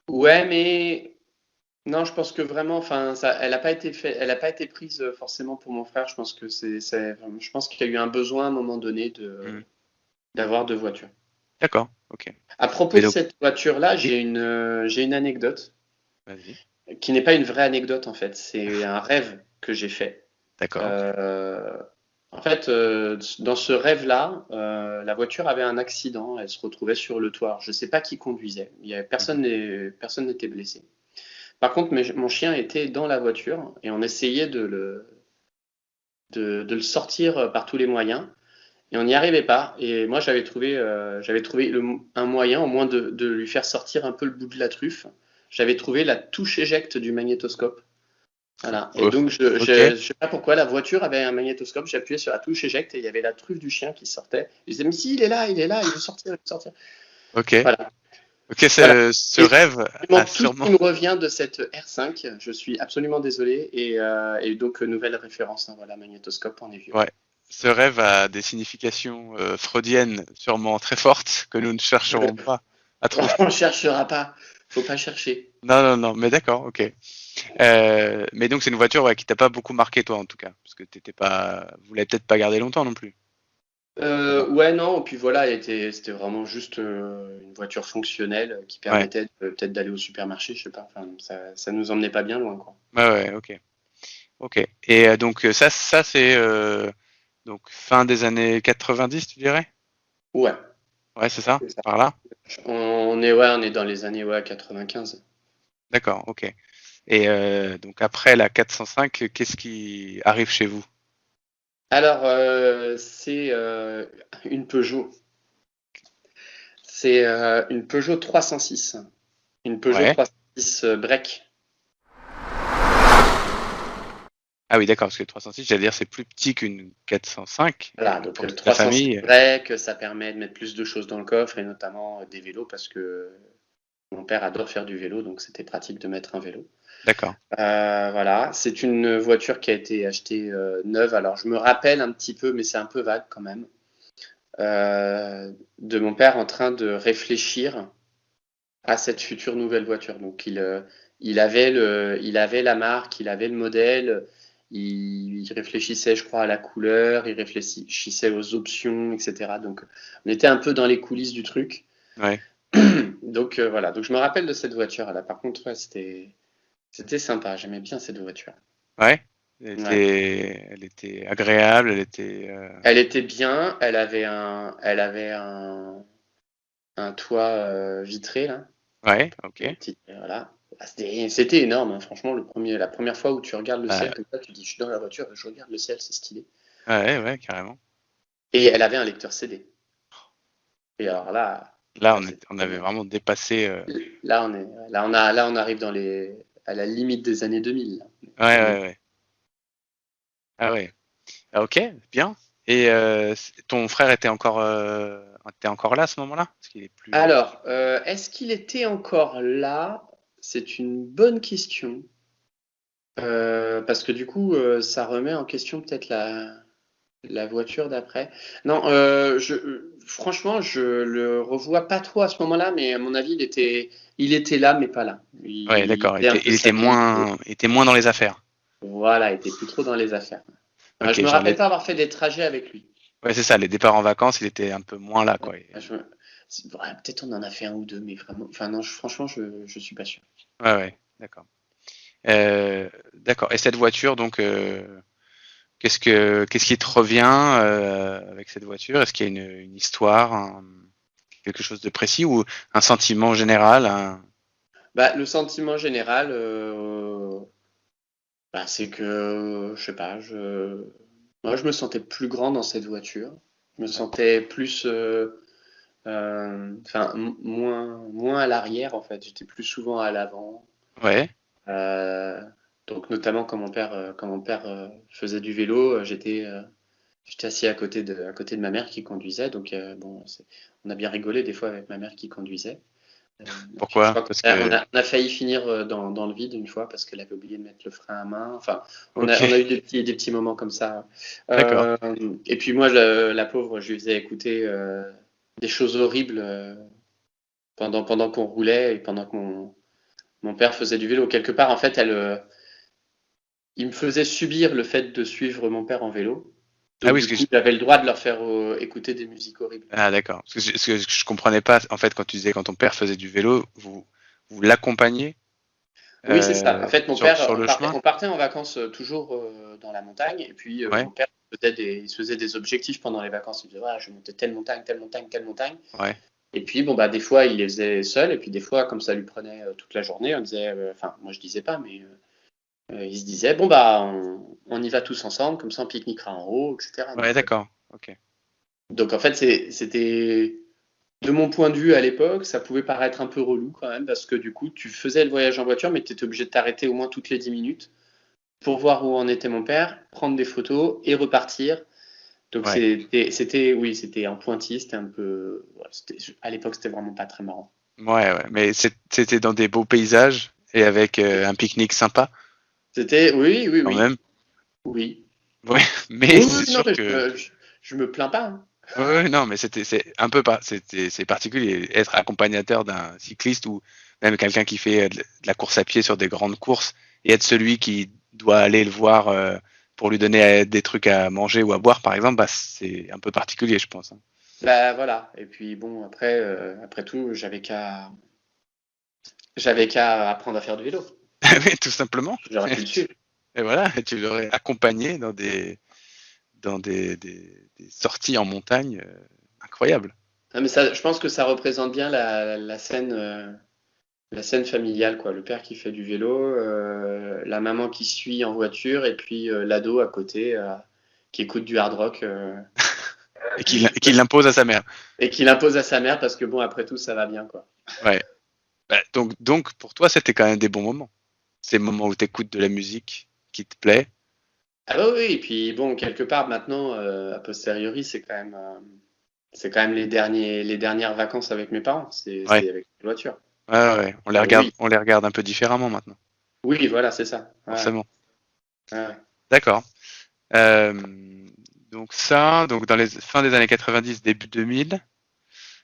Ouais, mais non, je pense que vraiment, enfin, elle a pas été prise forcément pour mon frère. Je pense que je pense qu'il y a eu un besoin à un moment donné Mhm. d'avoir deux voitures. D'accord. Ok. À propos Mais de donc, cette voiture-là, j'ai une anecdote vas-y. qui n'est pas une vraie anecdote en fait. C'est un rêve que j'ai fait. D'accord. Euh, En fait, dans ce rêve-là, la voiture avait un accident. Elle se retrouvait sur le toit. Je ne sais pas qui conduisait. Mhm. Personne n'était blessé. Par contre, mon chien était dans la voiture et on essayait de le sortir par tous les moyens et on n'y arrivait pas. Et moi, j'avais trouvé un moyen au moins de lui faire sortir un peu le bout de la truffe. J'avais trouvé la touche éjecte du magnétoscope. Voilà. Et Oh, donc, ok. je sais pas pourquoi la voiture avait un magnétoscope. J'ai appuyé sur la touche éjecte et il y avait la truffe du chien qui sortait. Je disais, mais si, il est là, il veut sortir, il veut sortir. Ok. Voilà. Ok. Voilà. Ce Et rêve absolument a tout ce sûrement. qui me revient de cette R5. Je suis absolument désolé. Et donc, nouvelle référence. Hein, voilà, magnétoscope, on est vieux. Ouais. Ce rêve a des significations freudiennes sûrement très fortes que nous ne chercherons pas à trouver. On cherchera pas. Faut pas chercher. Non, non, non, mais d'accord, ok. Mais donc c'est une voiture qui t'a pas beaucoup marqué toi en tout cas, parce que vous l'avez peut-être pas gardé longtemps non plus. Non. Ouais, non, et puis voilà, c'était vraiment juste une voiture fonctionnelle qui Ouais, permettait peut-être d'aller au supermarché, je sais pas. Enfin, ça nous emmenait pas bien loin, quoi. ouais, ouais, ok, ok. Et donc ça c'est donc fin des années 90, tu dirais? Ouais, Ouais, c'est ça, c'est ça. par là. On est dans les années 95. D'accord, ok. Et donc après la 405, qu'est-ce qui arrive chez vous? Alors, c'est une Peugeot. C'est une Peugeot 306. Une Peugeot Ouais. 306 break. Ah oui, d'accord, parce que le 306, j'allais dire c'est plus petit qu'une 405 Voilà, donc pour le toute la 306 famille. break, ça permet de mettre plus de choses dans le coffre et notamment des vélos parce que mon père adore faire du vélo, donc c'était pratique de mettre un vélo. D'accord. Voilà, c'est une voiture qui a été achetée neuve. Alors, je me rappelle un petit peu, mais c'est un peu vague quand même, de mon père en train de réfléchir à cette future nouvelle voiture. Donc, il avait la marque, il avait le modèle, il réfléchissait, je crois, à la couleur, il réfléchissait aux options, etc. Donc, on était un peu dans les coulisses du truc. Ouais. Donc, voilà. Donc, je me rappelle de cette voiture. Là, par contre, ouais, c'était sympa. J'aimais bien cette voiture. Ouais. Ouais. Elle était agréable, elle était. Elle était bien. Elle avait un toit vitré là. Ouais, ok. Voilà. Ah, c'était énorme, hein. Franchement, la première fois où tu regardes le Bah, ciel comme ça, tu dis, je suis dans la voiture, je regarde le ciel, c'est stylé. ouais, ouais, carrément. Et elle avait un lecteur CD. Et alors Là, là, c'était on avait génial. vraiment dépassé. Là, on arrive à la limite des années 2000. Là. Ouais, On est- ouais, ouais. Ah ouais. Ah, ok, bien. Et ton frère était encore là à ce moment-là? Parce qu'il est plus. Alors, est-ce qu'il était encore là? C'est une bonne question. Parce que du coup, ça remet en question peut-être la voiture d'après. Non, franchement, je le revois pas trop à ce moment-là, mais à mon avis, il était là, mais pas là. Ouais, Il d'accord. faisait un peu sa vie. Il était moins dans les affaires. Voilà, il était plus trop dans les affaires. Je Ok, me genre rappelle pas avoir fait des trajets avec lui. ouais, c'est ça, les départs en vacances, il était un peu moins là, quoi. Peut-être on en a fait un ou deux, mais vraiment. Enfin, non, franchement, je suis pas sûr. Ouais, ouais, d'accord. D'accord. Et cette voiture, donc, qu'est-ce qui te revient avec cette voiture? Est-ce qu'il y a une histoire, quelque chose de précis ou un sentiment général? Bah, le sentiment général, c'est que, je sais pas, moi, je me sentais plus grand dans cette voiture. Je me sentais plus, moins à l'arrière, en fait. J'étais plus souvent à l'avant. Ouais, Euh, donc, notamment quand mon père faisait du vélo, j'étais assis à côté de ma mère qui conduisait. Donc, bon, on a bien rigolé des fois avec ma mère qui conduisait. Je pourquoi? crois Parce qu'on que, a failli finir dans le vide une fois parce qu'elle avait oublié de mettre le frein à main. Enfin, ok, on a eu des petits moments comme ça. d'accord. Euh, et puis moi, la pauvre, je lui faisais écouter des choses horribles pendant qu'on roulait et pendant que mon père faisait du vélo. Quelque part, en fait, il me faisait subir le fait de suivre mon père en vélo. Ah Donc oui, du coup, j'avais le droit de leur faire écouter des musiques horribles. ah d'accord. Ce que je comprenais pas, en fait, quand tu disais quand ton père faisait du vélo, vous l'accompagniez Oui, c'est ça. En fait, mon père, sur le chemin? on partait en vacances toujours dans la montagne. Et puis, Ouais, mon père il se faisait des objectifs pendant les vacances. Il disait, voilà, je vais monter telle montagne, telle montagne, telle montagne. ouais, Et puis, bon, bah, des fois, il les faisait seul. Et puis, des fois, comme ça lui prenait toute la journée, on disait, enfin, moi, je disais pas, mais il se disait, bon, bah, on y va tous ensemble. Comme ça, on pique-niquera en haut, etc. ouais, d'accord. Ok. Donc, en fait, c'était de mon point de vue à l'époque, ça pouvait paraître un peu relou quand même, parce que du coup, tu faisais le voyage en voiture, mais tu étais obligé de t'arrêter au moins toutes les 10 minutes pour voir où en était mon père, prendre des photos et repartir. Donc Ouais, oui, c'était un pointillé, c'était un peu, à l'époque, c'était vraiment pas très marrant. ouais, ouais. Mais c'était dans des beaux paysages et avec un pique-nique sympa Oui, oui, quand oui, même. oui. Ouais, mais Oui, c'est oui, non, sûr mais que je me plains pas, hein. ouais, ouais, non, mais c'est un peu pas, c'est particulier. Être accompagnateur d'un cycliste ou même quelqu'un qui fait de la course à pied sur des grandes courses et être celui qui doit aller le voir pour lui donner des trucs à manger ou à boire, par exemple, bah, c'est un peu particulier, je pense, hein. Bah voilà. Et puis bon, après tout, j'avais qu'à apprendre à faire du vélo. Oui, tout simplement. J'aurais pu le suivre. Et voilà, et tu l'aurais accompagné dans des sorties en montagne incroyables. Ah, mais ça, je pense que ça représente bien la scène familiale, quoi. Le père qui fait du vélo, la maman qui suit en voiture, et puis l'ado à côté qui écoute du hard rock Et qu'il l'impose à sa mère. et qui l'impose à sa mère parce que bon, après tout, ça va bien, quoi. Ouais. Bah, donc, pour toi, c'était quand même des bons moments. Ces moments où tu écoutes de la musique qui te plaît. Ah bah oui, et puis bon, quelque part maintenant, a posteriori, c'est quand même les dernières vacances avec mes parents. Ouais. C'est avec la voiture. Ouais, ouais. Oui, On les regarde un peu différemment maintenant, oui, voilà, c'est ça. Ouais, forcément. ouais, D'accord. Euh, donc ça, donc dans les fins des années 90, début 2000,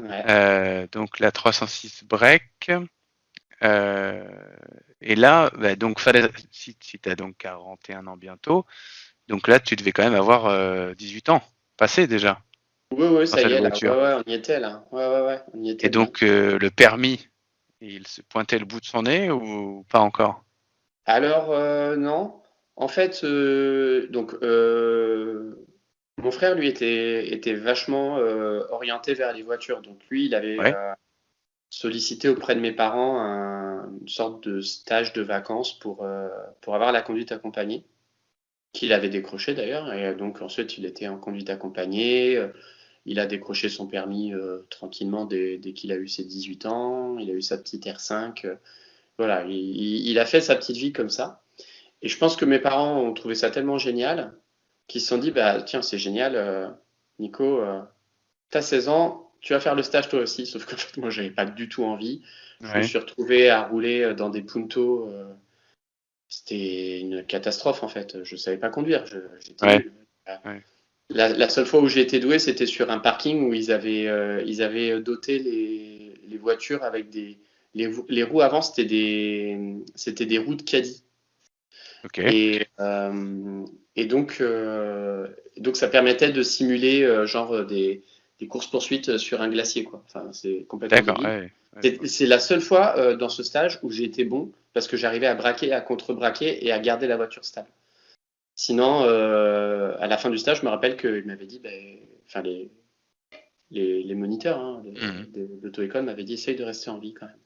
ouais. donc la 306 break. Euh, et là, bah, donc si tu as donc 41 ans bientôt, donc là tu devais quand même avoir 18 ans, passé déjà Oui, oui, dans ça y cette est, là. Ouais, voiture. ouais, on y était, là. Ouais, ouais, ouais, on y Et était bien. donc le permis, il se pointait le bout de son nez ou pas encore? Alors, non. En fait, mon frère, lui, était vachement orienté vers les voitures. Donc, lui, il avait Ouais, sollicité auprès de mes parents une sorte de stage de vacances pour avoir la conduite accompagnée, qu'il avait décroché d'ailleurs. Et donc, ensuite, il était en conduite accompagnée. Il a décroché son permis tranquillement dès qu'il a eu ses 18 ans. Il a eu sa petite R5. Voilà, il a fait sa petite vie comme ça. Et je pense que mes parents ont trouvé ça tellement génial qu'ils se sont dit, bah tiens, c'est génial, Nico, t'as 16 ans, tu vas faire le stage toi aussi. Sauf qu'en fait, moi, j'avais pas du tout envie. Je me ouais, suis retrouvé à rouler dans des puntos. C'était une catastrophe en fait. Je savais pas conduire. J'étais ouais, nul. ouais. La seule fois où j'ai été doué, c'était sur un parking où ils avaient doté les voitures avec les roues avant, c'était des roues de caddie. Ok, Et, Et donc ça permettait de simuler des courses-poursuites sur un glacier, quoi. Enfin, c'est complètement D'accord, débile. ouais. C'est la seule fois dans ce stage où j'ai été bon parce que j'arrivais à braquer, à contre-braquer et à garder la voiture stable. Sinon, à la fin du stage, je me rappelle qu'ils m'avaient dit, enfin les moniteurs Mhm. d'auto-école m'avaient dit, essaye de rester en vie quand même.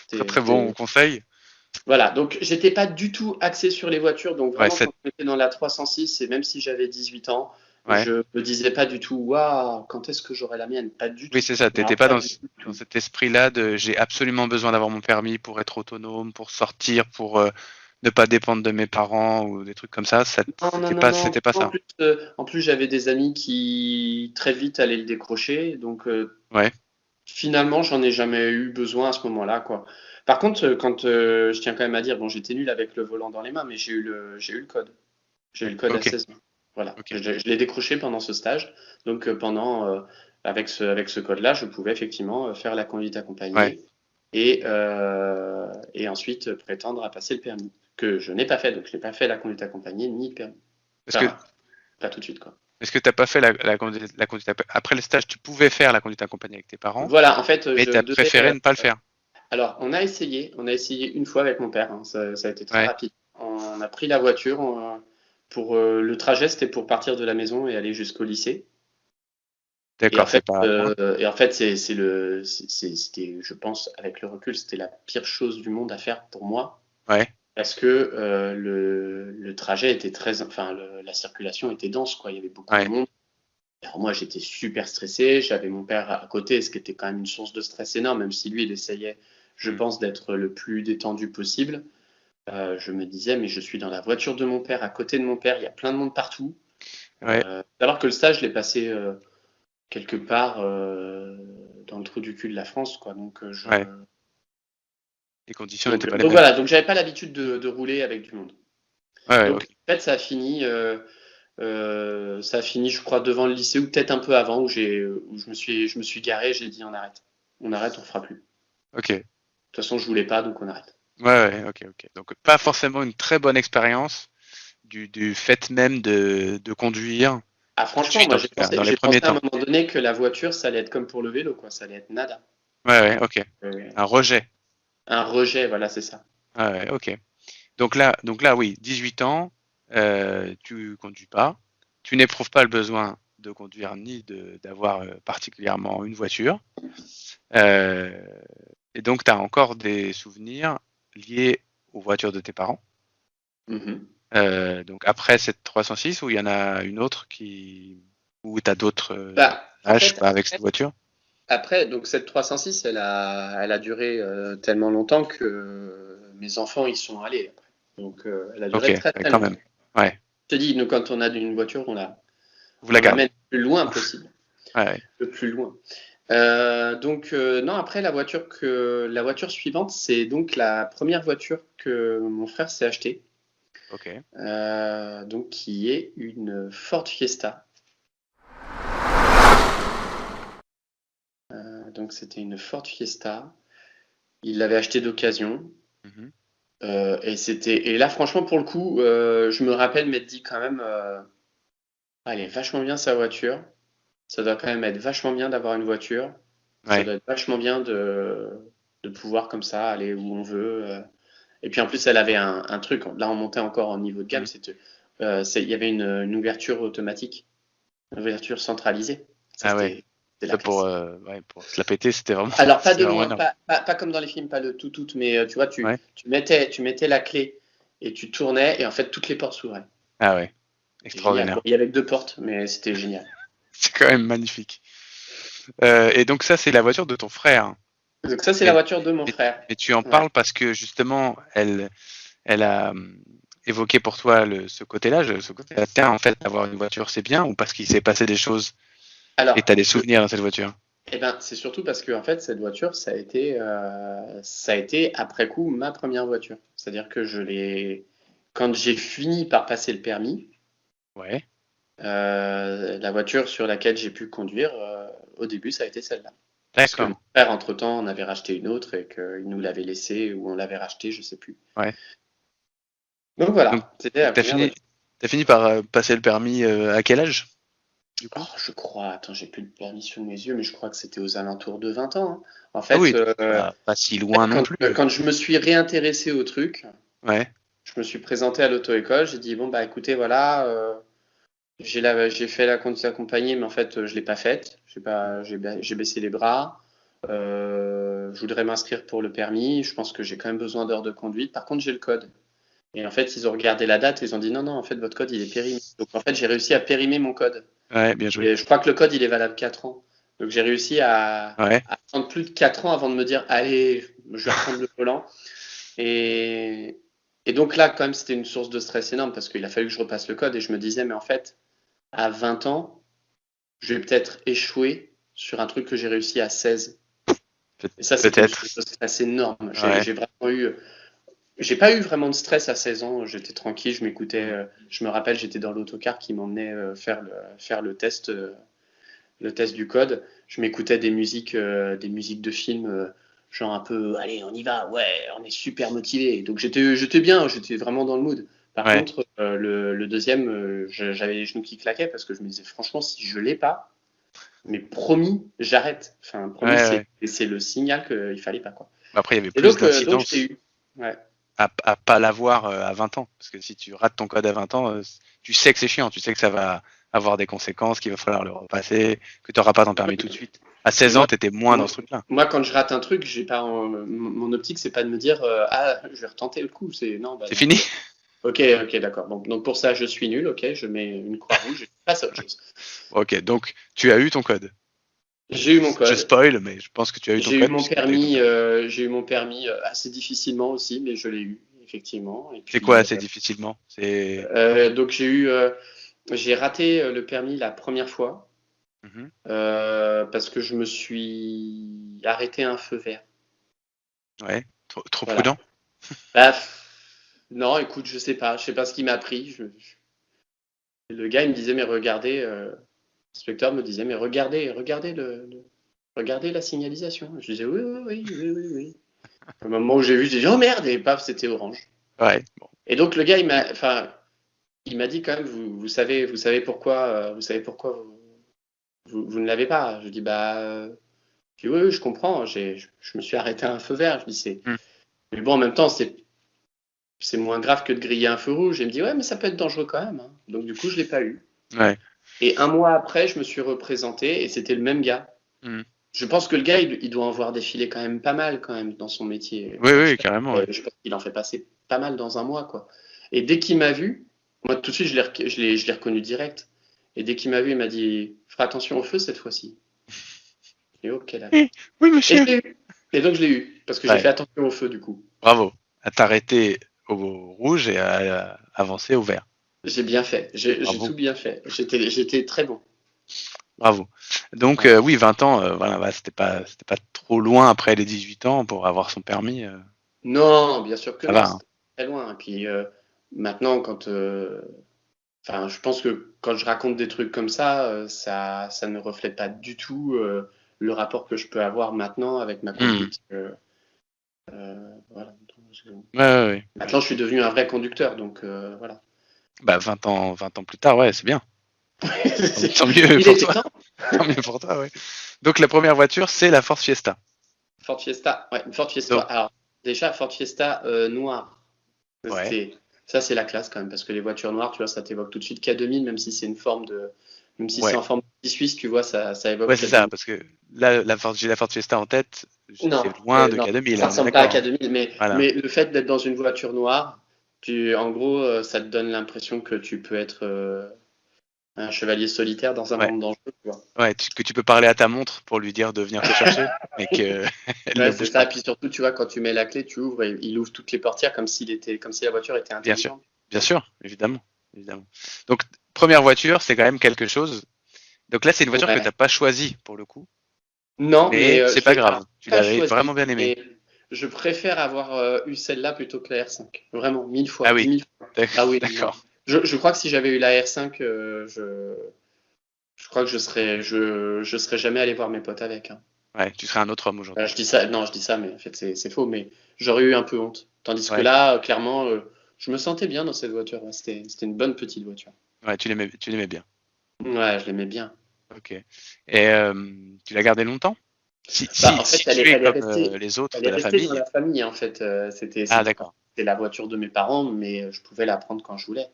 Très très bon conseil. Voilà, donc j'étais pas du tout axé sur les voitures, donc Ouais, vraiment quand j'étais dans la 306 et même si j'avais 18 ans, ouais. je me disais pas du tout, waouh, quand est-ce que j'aurai la mienne? Pas du Oui, tout. c'est ça. Alors, T'étais pas pas dans, du dans tout. cet esprit-là de j'ai absolument besoin d'avoir mon permis pour être autonome, pour sortir, pour ne pas dépendre de mes parents ou des trucs comme ça. Non, non, C'était non, pas, non. c'était pas En ça. plus, en plus j'avais des amis qui très vite allaient le décrocher, donc Ouais. finalement, j'en ai jamais eu besoin à ce moment-là, quoi. Par contre, quand je tiens quand même à dire, bon, j'étais nul avec le volant dans les mains, mais j'ai eu le code. J'ai eu le code à Ok. 16 ans. Voilà. Ok. Je l'ai décroché pendant ce stage. Donc, avec ce code-là, je pouvais effectivement faire la conduite Ouais. accompagnée et ensuite prétendre à passer le permis. Que je n'ai pas fait. Donc, je n'ai pas fait la conduite accompagnée ni le permis. Est-ce que, Enfin, pas tout de suite, quoi. est-ce que t'as pas fait la conduite après le stage, tu pouvais faire la conduite accompagnée avec tes parents, Voilà, en fait, mais je t'as devais. préféré ne pas le faire. Alors, on a essayé une fois avec mon père, hein, ça a été très Ouais. rapide. On a pris la voiture, pour le trajet, c'était pour partir de la maison et aller jusqu'au lycée. D'accord, c'est pas loin. Et en fait, c'était, je pense, avec le recul, c'était la pire chose du monde à faire pour moi, Ouais. parce que le trajet était enfin, la circulation était dense, quoi. Il y avait beaucoup de Ouais. monde. Alors moi, j'étais super stressé. J'avais mon père à côté, ce qui était quand même une source de stress énorme, même si lui, il essayait, je Mm. pense, d'être le plus détendu possible. Je me disais, mais je suis dans la voiture de mon père, à côté de mon père, il y a plein de monde partout. Ouais. Alors que le stage, je l'ai passé quelque part dans le trou du cul de la France, quoi. Ouais. Les conditions n'étaient pas les Donc mêmes. voilà, donc j'avais pas l'habitude de rouler avec du monde. Ouais, ouais, Donc ok. en fait, ça a fini, je crois, devant le lycée ou peut-être un peu avant où je me suis garé, j'ai dit on arrête, on fera plus. De Ok. toute façon, je voulais pas, donc on arrête. Ouais, ok, ok. Donc pas forcément une très bonne expérience du fait même de conduire Ah tout de franchement, suite moi en tout cas, dans les j'ai pensé premiers à un temps. moment donné que la voiture, ça allait être comme pour le vélo, quoi, ça allait être nada. Ouais, ok. Euh, Un rejet. un rejet, voilà, c'est ça. Ouais, ok. Donc là, oui, 18 ans, tu conduis pas, tu n'éprouves pas le besoin de conduire ni d'avoir particulièrement une voiture, euh, et donc tu as encore des souvenirs liés aux voitures de tes parents. Mhm. Donc après cette 306, où il y en a une autre où tu as d'autres En âges fait, pas avec cette voiture. après, donc cette 306, elle a duré tellement longtemps que mes enfants y sont allés après. Donc elle a Ok, duré très ouais, très quand longtemps. même. Ouais, Je te dis, nous, quand on a une voiture, vous la on gardez. l'amène le plus loin possible, Ouais, le plus loin. Non, après la voiture suivante, c'est donc la première voiture que mon frère s'est achetée, ok. donc qui est une Ford Fiesta. Donc c'était une Ford Fiesta. Il l'avait achetée d'occasion. Mhm. Et là, franchement, pour le coup, je me rappelle m'être dit quand même, ah, elle est vachement bien sa voiture. Ça doit quand même être vachement bien d'avoir une voiture. Ça Ouais. doit être vachement bien de pouvoir comme ça aller où on veut. Et puis en plus, elle avait un truc. Là, on montait encore en niveau de gamme. Mhm. Il y avait une ouverture automatique, une ouverture centralisée. Ça, Ah ouais. c'était la Ça classe. ouais, pour se la péter, c'était vraiment, Alors, pas c'était de vraiment loin, énorme. pas comme dans les films, pas le tout, mais tu vois, Ouais. tu mettais la clé et tu tournais et en fait, toutes les portes s'ouvraient. Ah ouais. C'était génial. Bon, Extraordinaire. il y avait que deux portes, mais c'était génial. C'est quand même magnifique. Et donc ça, c'est la voiture de ton frère. Donc ça, c'est la Mais, voiture de mon mais, frère. mais tu en Ouais. parles parce que justement, elle a évoqué pour toi ce côté-là, ce côté-là, tiens, en fait, avoir une voiture, c'est bien, ou parce qu'il s'est passé des choses et Alors, tu as des souvenirs dans cette voiture. eh ben, c'est surtout parce que en fait, cette voiture, ça a été après coup ma première voiture. C'est-à-dire que quand j'ai fini par passer le permis, Ouais, la voiture sur laquelle j'ai pu conduire, au début, ça a été celle-là. Parce que mon d'accord. frère, entre-temps, en avait racheté une autre et qu'il nous l'avait laissée ou on l'avait rachetée, je sais plus. Ouais. Donc Donc, voilà, c'était la donc première voiture. t'as fini par passer le permis à quel âge, du coup? Oh, je crois, attends, j'ai plus le permis sous mes yeux, mais je crois que c'était aux alentours de 20 ans, hein. En Ah fait, oui, donc pas si loin non quand, plus. quand je me suis réintéressé au truc, Ouais, je me suis présenté à l'auto-école, j'ai dit, bon, bah écoutez, voilà, j'ai fait la conduite accompagnée, mais en fait, je l'ai pas faite. J'ai baissé les bras. Je voudrais m'inscrire pour le permis. Je pense que j'ai quand même besoin d'heures de conduite. Par contre, j'ai le code. Et en fait, ils ont regardé la date et ils ont dit non, non, en fait, votre code, il est périmé. Donc, en fait, j'ai réussi à périmer mon code. ouais, bien joué. Et je crois que le code, il est valable 4 ans. Donc, j'ai réussi Ouais, à prendre plus de 4 ans avant de me dire, allez, je vais reprendre le volant. Et, et donc là, quand même, c'était une source de stress énorme parce qu'il a fallu que je repasse le code et je me disais, mais en fait, à 20 ans, je vais peut-être échouer sur un truc que j'ai réussi à 16. Et ça, c'était une peut-être. source de stress énorme. Ouais. J'ai pas eu vraiment de stress à 16 ans. J'étais tranquille, je m'écoutais. Je me rappelle, j'étais dans l'autocar qui m'emmenait faire le test du code. Je m'écoutais des musiques de films, genre un peu, allez, on y va, ouais, on est super motivé. Donc j'étais bien, j'étais vraiment dans le mood. Par Ouais, contre, le deuxième, j'avais les genoux qui claquaient parce que je me disais, franchement, si je l'ai pas, mais promis, j'arrête. Enfin, ouais, promis, ouais. c'est le signal qu'il fallait pas, quoi. Après, il y avait Et plus donc je l'ai d'incidence eu. Ouais. à pas l'avoir à 20 ans. Parce que si tu rates ton code à 20 ans, tu sais que c'est chiant, tu sais que ça va avoir des conséquences, qu'il va falloir le repasser, que tu n'auras pas ton permis tout de suite. À Puis 16 ans, tu étais moins dans ce truc-là. moi, quand je rate un truc, j'ai pas mon optique, c'est pas de me dire ah, je vais retenter le coup. C'est non, bah C'est non. fini? Ok, ok, d'accord. Donc pour ça, je suis nul. Ok, je mets une croix rouge et je passe à autre chose. Ok, donc tu as eu ton code. J'ai eu mon Je code. spoil, mais je pense que tu as eu ton code puisque tu as eu ton permis. J'ai eu mon permis assez difficilement aussi, mais je l'ai eu effectivement. Et C'est quoi puis assez difficilement? C'est. donc j'ai raté le permis la première fois Mhm. parce que je me suis arrêté à un feu vert. Ouais, trop Voilà. prudent. Bah, non, écoute, je sais pas ce qui m'a pris. Le gars, il me disait, mais regardez, l'inspecteur me disait, mais regardez la signalisation. Je disais, oui, oui, oui, oui, oui, oui. Au moment où j'ai vu, j'ai dit, oh merde, et paf, c'était orange. Ouais, bon. Et donc le gars, il m'a dit quand même, vous savez pourquoi vous ne l'avez pas. Je dis, bah, je dis, oui, oui, je comprends. Je me suis arrêté à un feu vert. Je dis, Hmm. mais bon, en même temps, c'est moins grave que de griller un feu rouge. Et il me dit, ouais, mais ça peut être dangereux quand même, hein. Donc du coup, je l'ai pas eu. Ouais. Et un mois après, je me suis représenté et c'était le même gars. Hmm. Je pense que le gars, il doit en voir défiler quand même pas mal quand même dans son métier. Oui, Enfin, oui, carrément. Ouais. je pense qu'il en fait passer pas mal dans un mois, quoi. Et dès qu'il m'a vu, moi tout de suite, je l'ai reconnu direct. Et dès qu'il m'a vu, il m'a dit, ferai attention au feu cette fois-ci. Et ok, Oui, d'accord. oui, Et je monsieur. l'ai eu. Et donc je l'ai eu parce que j'ai fait Ouais, attention au feu du coup. bravo. À t'arrêter au rouge et à avancer au vert. J'ai bien fait. J'ai Bravo. tout bien fait. J'étais très bon. Bravo. Donc Ouais. oui, 20 ans, voilà, bah, c'était pas trop loin après les 18 ans pour avoir son permis. Non, bien sûr que Ça non, va, hein. c'était très loin. Et puis maintenant, enfin, je pense que quand je raconte des trucs comme ça ne reflète pas du tout le rapport que je peux avoir maintenant avec ma Hmm. conduite. Voilà. Ouais, ouais, ouais. Maintenant, je suis devenu un vrai conducteur, donc voilà. Bah 20 ans plus tard, ouais, c'est bien. Tant mieux Il pour était toi. temps. Tant mieux pour toi, ouais. Donc la première voiture, c'est la Ford Fiesta. Ford Fiesta, ouais, une Ford Fiesta. Donc, Alors, déjà, Ford Fiesta noire. ouais. C'était, ça, c'est la classe quand même, parce que les voitures noires, tu vois, ça t'évoque tout de suite K2000, même si c'est Ouais. en forme de petit Suisse, tu vois, ça évoque Ouais, c'est ça, K2000. parce que là, j'ai la Ford Fiesta en tête, Non, c'est loin de non, K2000, ça on est ressemble pas à d'accord, hein. K2000, Voilà. mais le fait d'être dans une voiture noire, en gros, ça te donne l'impression que tu peux être un chevalier solitaire dans un Ouais. monde dangereux, tu vois. Ouais, que tu peux parler à ta montre pour lui dire de venir te chercher et que elle ne Ouais, c'est bouge ça. pas. Et puis surtout, tu vois, quand tu mets la clé, tu ouvres et il ouvre toutes les portières comme si la voiture était Bien sûr. intelligente. Bien sûr, évidemment. Évidemment. Donc, première voiture, c'est quand même quelque chose. Donc là, c'est une voiture que Ouais. t'as pas choisie pour le coup, Non, mais mais c'est pas grave. alors, Tu pas l'avais choisi, vraiment bien aimée. mais je préfère avoir eu celle-là plutôt que la R5. Vraiment, 1000 fois, Ah dix oui, mille fois. Ah oui, non. d'accord. Je crois que si j'avais eu la R5, je crois que je serais jamais allé voir mes potes avec, hein. Ouais, tu serais un autre homme aujourd'hui. Je dis ça, non, je dis ça, mais en fait, c'est faux, mais j'aurais eu un peu honte. Tandis que Ouais. là, clairement, je me sentais bien dans cette voiture. Ouais, c'était une bonne petite voiture. Ouais, tu l'aimais bien. Ouais, je l'aimais bien. Ok. Et tu l'as gardé longtemps? En fait, Si tu es elle est comme restée, les autres elle de est la restée dans famille. la famille, en fait. Ah, d'accord, C'était la voiture de mes parents, mais je pouvais la prendre quand je voulais.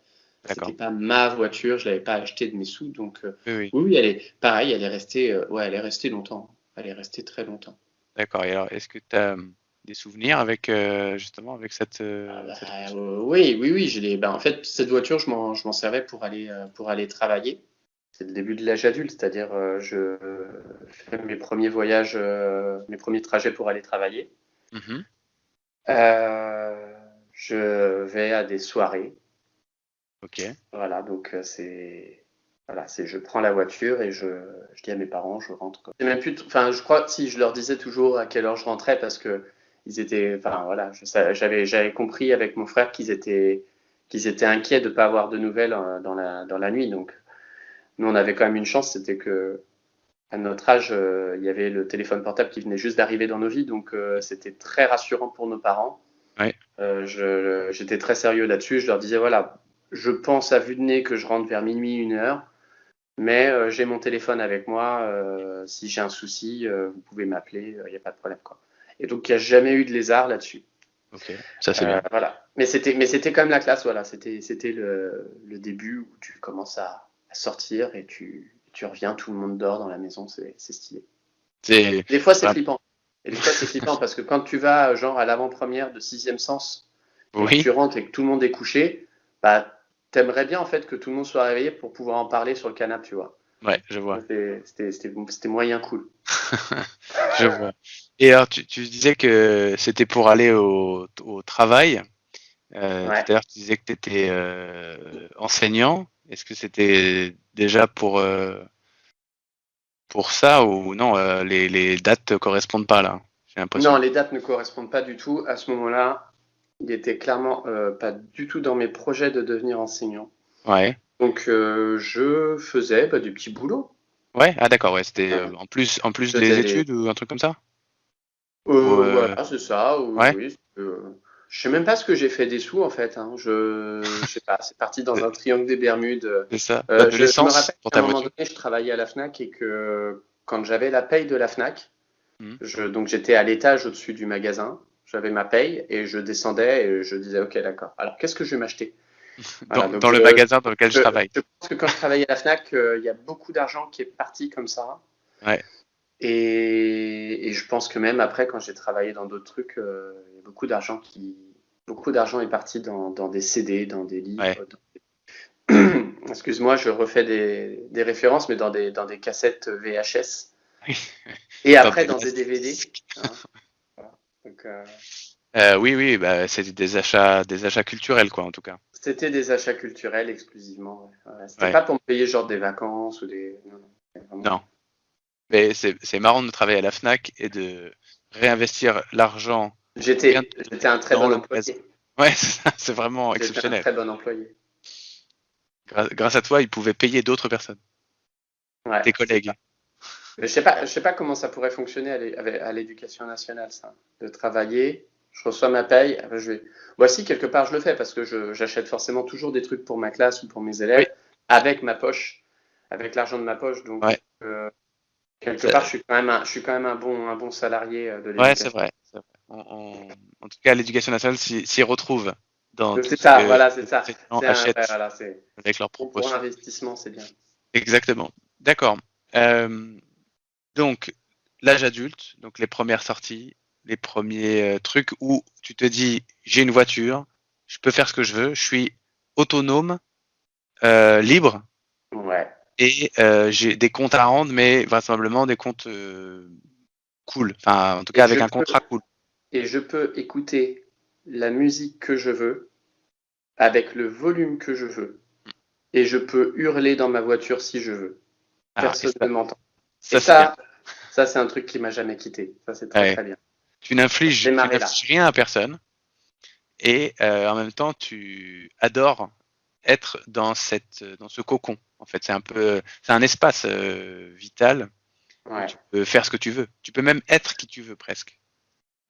C'était d'accord. pas ma voiture, je l'avais pas achetée de mes sous, donc Oui, oui, oui, elle est pareil, elle est restée, ouais, elle est restée longtemps. Elle est restée très longtemps. d'accord. Et alors, est-ce que tu as des souvenirs avec justement avec Ah bah, cette voiture? oui, oui, oui, en fait, cette voiture, je m'en servais pour aller travailler. C'est le début de l'âge adulte, c'est-à-dire je fais mes premiers voyages, mes premiers trajets pour aller travailler. Mhm. Euh, je vais à des soirées, Ok, voilà, donc je prends la voiture et je dis à mes parents, je rentre. Quoi. C'est même plus, enfin, je crois, si je leur disais toujours à quelle heure je rentrais parce que ils étaient, enfin voilà, j'avais compris avec mon frère qu'ils étaient inquiets de pas avoir de nouvelles dans la nuit. Donc nous, on avait quand même une chance, c'était que à notre âge, il y avait le téléphone portable qui venait juste d'arriver dans nos vies, donc c'était très rassurant pour nos parents. ouais, J'étais très sérieux là-dessus. Je leur disais, voilà, je pense à vue de nez que je rentre vers minuit, 1 heure, mais j'ai mon téléphone avec moi. Si j'ai un souci, vous pouvez m'appeler, il n'y a pas de problème, quoi. Et donc, il n'y a jamais eu de lézard là-dessus. ok. Ça c'est bien. Voilà. Mais c'était quand même la classe, voilà. C'était le début où tu commences à sortir et tu reviens, tout le monde dort dans la maison, c'est stylé. C'est Des fois, c'est vraiment- flippant. Et des fois, c'est flippant parce que quand tu vas, genre, à l'avant-première de Sixième Sens et que Oui, tu rentres et que tout le monde est couché, bah, t'aimerais bien, en fait, que tout le monde soit réveillé pour pouvoir en parler sur le canapé, tu vois. ouais, je vois. C'était moyen cool. Je vois. Et alors, tu disais que c'était pour aller au travail. Tout Ouais. à l'heure, tu disais que tu étais enseignant. Est-ce que c'était déjà pour ça ou non, les dates ne correspondent pas là, j'ai Non, l'impression. les dates ne correspondent pas du tout. À ce moment-là, il était clairement pas du tout dans mes projets de devenir enseignant. Ouais. Donc, je faisais du petit boulot. Ouais, ah d'accord, ouais, c'était Euh, en plus je des faisais des, études ou un truc comme ça? Ou, Voilà, c'est ça. Oui, ouais, oui. Je sais même pas ce que j'ai fait des sous en fait. Hein. Je sais pas. C'est parti dans un triangle des Bermudes. c'est ça. Je me L'adolescence rappelle pour qu'à un ta moment voiture? donné, je travaillais à la Fnac et que quand j'avais la paye de la Fnac, Mhm. donc j'étais à l'étage au-dessus du magasin. J'avais ma paye et je descendais et je disais ok d'accord. Alors qu'est-ce que je vais m'acheter? Voilà. Donc Dans le magasin dans lequel je travaille. je pense que quand je travaillais à la Fnac, il y a beaucoup d'argent qui est parti comme ça. Ouais, Et je pense que même après, quand j'ai travaillé dans d'autres trucs, il y a beaucoup d'argent est parti dans des CD, dans des ouais. livres. Excuse-moi, je refais des références, mais dans des cassettes VHS. Et Dans après, des dans des DVD. laserdiscs. Hein, voilà. Donc, Oui, oui, bah, c'est des achats culturels, quoi, en tout cas. c'était des achats culturels exclusivement. Ouais. Ouais, c'était Ouais. pas pour me payer genre des vacances ou des. Non, non. C'était Non. vraiment. Mais c'est marrant de travailler à la Fnac et de réinvestir l'argent qu'on vient de te J'étais donner un très dans bon le magasin. employé. Ouais, c'est vraiment J'étais un exceptionnel. très bon employé. Grâce à toi, ils pouvaient payer d'autres personnes, Ouais, tes c'est ça. collègues. Je sais pas comment ça pourrait fonctionner à l'éducation nationale, ça. De travailler, je reçois ma paye, après je vais. Voici, quelque part, je le fais parce que j'achète forcément toujours des trucs pour ma classe ou pour mes Oui, élèves avec ma poche, avec l'argent de ma poche. Donc, ouais. quelque Ça- part, je suis quand même un bon salarié de ouais, c'est l'éducation. vrai. C'est vrai. En tout cas, l'éducation nationale s'y retrouve dans Donc, tout c'est ce ça, que voilà, c'est les ça. enseignants achètent Voilà, avec leurs bon propres pour sous. investissement, c'est bien. Exactement. D'accord. Donc, l'âge adulte, donc les premières sorties, les premiers trucs où tu te dis, j'ai une voiture, je peux faire ce que je veux, je suis autonome, libre, Ouais. et j'ai des comptes à rendre, mais vraisemblablement des comptes cool. Enfin, en tout cas, Et avec un contrat cool. je peux écouter la musique que je veux, avec le volume que je veux. Et je peux hurler dans ma voiture si je veux. Ah, et Personne ne m'entend. Et ça c'est bien. ça c'est un truc qui m'a jamais quitté. Ça, c'est très Ouais. très bien. Tu Démarrer là. n'infliges rien à personne, et en même temps, tu adores être dans ce cocon. En fait, c'est un espace vital où Ouais. tu peux faire ce que tu veux. Tu peux même être qui tu veux presque.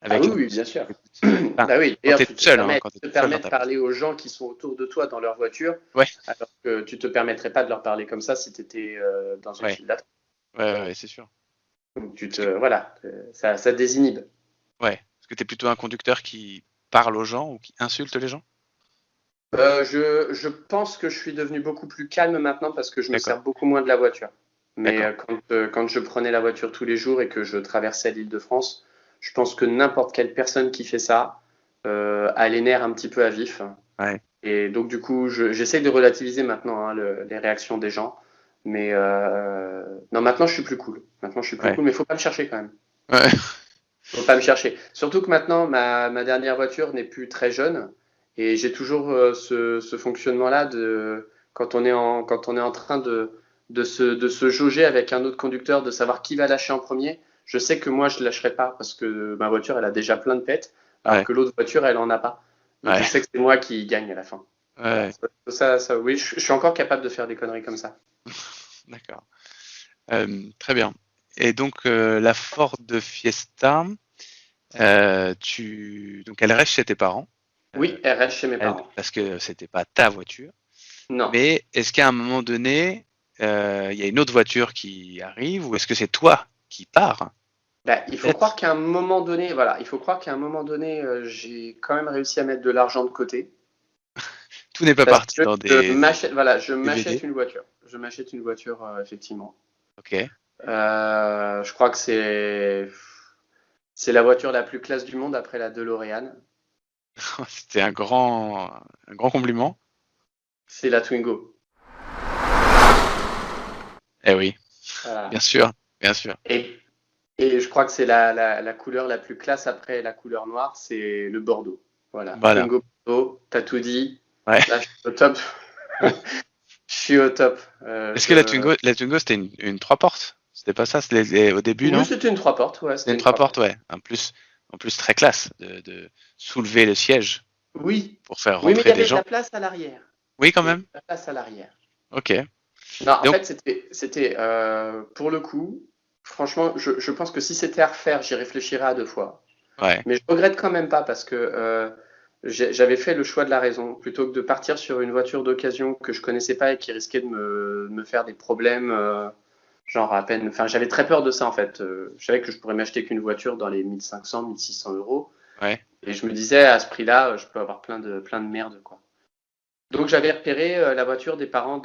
Ah avec oui, la oui, bien musique. sûr. Enfin, Bah oui, quand d'ailleurs, t'es tout seul, hein, quand t'es tu te tout seul permets dans de ta parler voiture. aux gens qui sont autour de toi dans leur voiture, Ouais, alors que tu te permettrais pas de leur parler comme ça si tu étais dans une ouais, file d'attente. ouais, c'est sûr. Donc Parce que, voilà, ça désinhibe. ouais, parce que t'es plutôt un conducteur qui parle aux gens ou qui insulte les gens? Je pense que je suis devenu beaucoup plus calme maintenant parce que je me D'accord, sers beaucoup moins de la voiture. Mais d'accord. quand je prenais la voiture tous les jours et que je traversais l'Île-de-France, je pense que n'importe quelle personne qui fait ça a les nerfs un petit peu à vif. Ouais, Et donc du coup, j'essaie de relativiser maintenant hein, les réactions des gens. Mais non, maintenant je suis plus cool. Maintenant je suis plus ouais, cool, mais faut pas me chercher quand même. ouais. Faut pas me chercher. Surtout que maintenant, ma dernière voiture n'est plus très jeune et j'ai toujours ce fonctionnement-là de quand on est en train de se jauger avec un autre conducteur, de savoir qui va lâcher en premier. Je sais que moi, je ne lâcherai pas parce que ma voiture, elle a déjà plein de pètes, alors Ouais, que l'autre voiture, elle en a pas. Donc je ouais, sais que c'est moi qui gagne à la fin. Voilà. ouais, Oui, je suis encore capable de faire des conneries comme ça. d'accord. Très bien. Et donc, la Ford Fiesta, donc elle reste chez tes parents, Oui, elle reste chez mes parents. parce que c'était pas ta voiture. Non. Mais est-ce qu'à un moment donné, il y a une autre voiture qui arrive ou est-ce que c'est toi qui pars, Bah, il faut croire peut-être? qu'à un moment donné, voilà, il faut croire qu'à un moment donné, j'ai quand même réussi à mettre de l'argent de côté. Tout n'est pas Parce parti que dans voilà, je des m'achète DVD. une voiture. Je m'achète une voiture, effectivement. Ok. Je crois que c'est la voiture la plus classe du monde après la DeLorean. C'était un grand compliment. C'est la Twingo. Eh oui, bien Voilà. sûr, bien sûr. Et, et je crois que c'est la couleur la plus classe après la couleur noire, c'est le Bordeaux. Voilà. Voilà. Twingo Bordeaux, t'as tout dit. Ouais. Là, je suis au top. Je suis au top. Est-ce que la Twingo, c'était une trois portes? C'était pas ça, c'était au début, Oui, non? c'était une trois portes. Ouais, C'était c'était une une trois trois portes, portes. ouais. En plus très classe de soulever le siège Oui. pour faire Oui, mais il rentrer y des avait de la gens. place à l'arrière. Oui, quand Il y avait même. de la place à l'arrière. Ok. Non, en Donc, fait, c'était pour le coup, franchement, je pense que si c'était à refaire, j'y réfléchirais à deux fois. ouais. Mais je regrette quand même pas parce que j'avais fait le choix de la raison. Plutôt que de partir sur une voiture d'occasion que je connaissais pas et qui risquait de me faire des problèmes, genre à peine. Enfin, j'avais très peur de ça en fait. Je savais que je pourrais m'acheter qu'une voiture dans les 1500, 1600 euros. Ouais. Et je me disais, à ce prix-là, je peux avoir plein de merde, quoi. Donc j'avais repéré la voiture des parents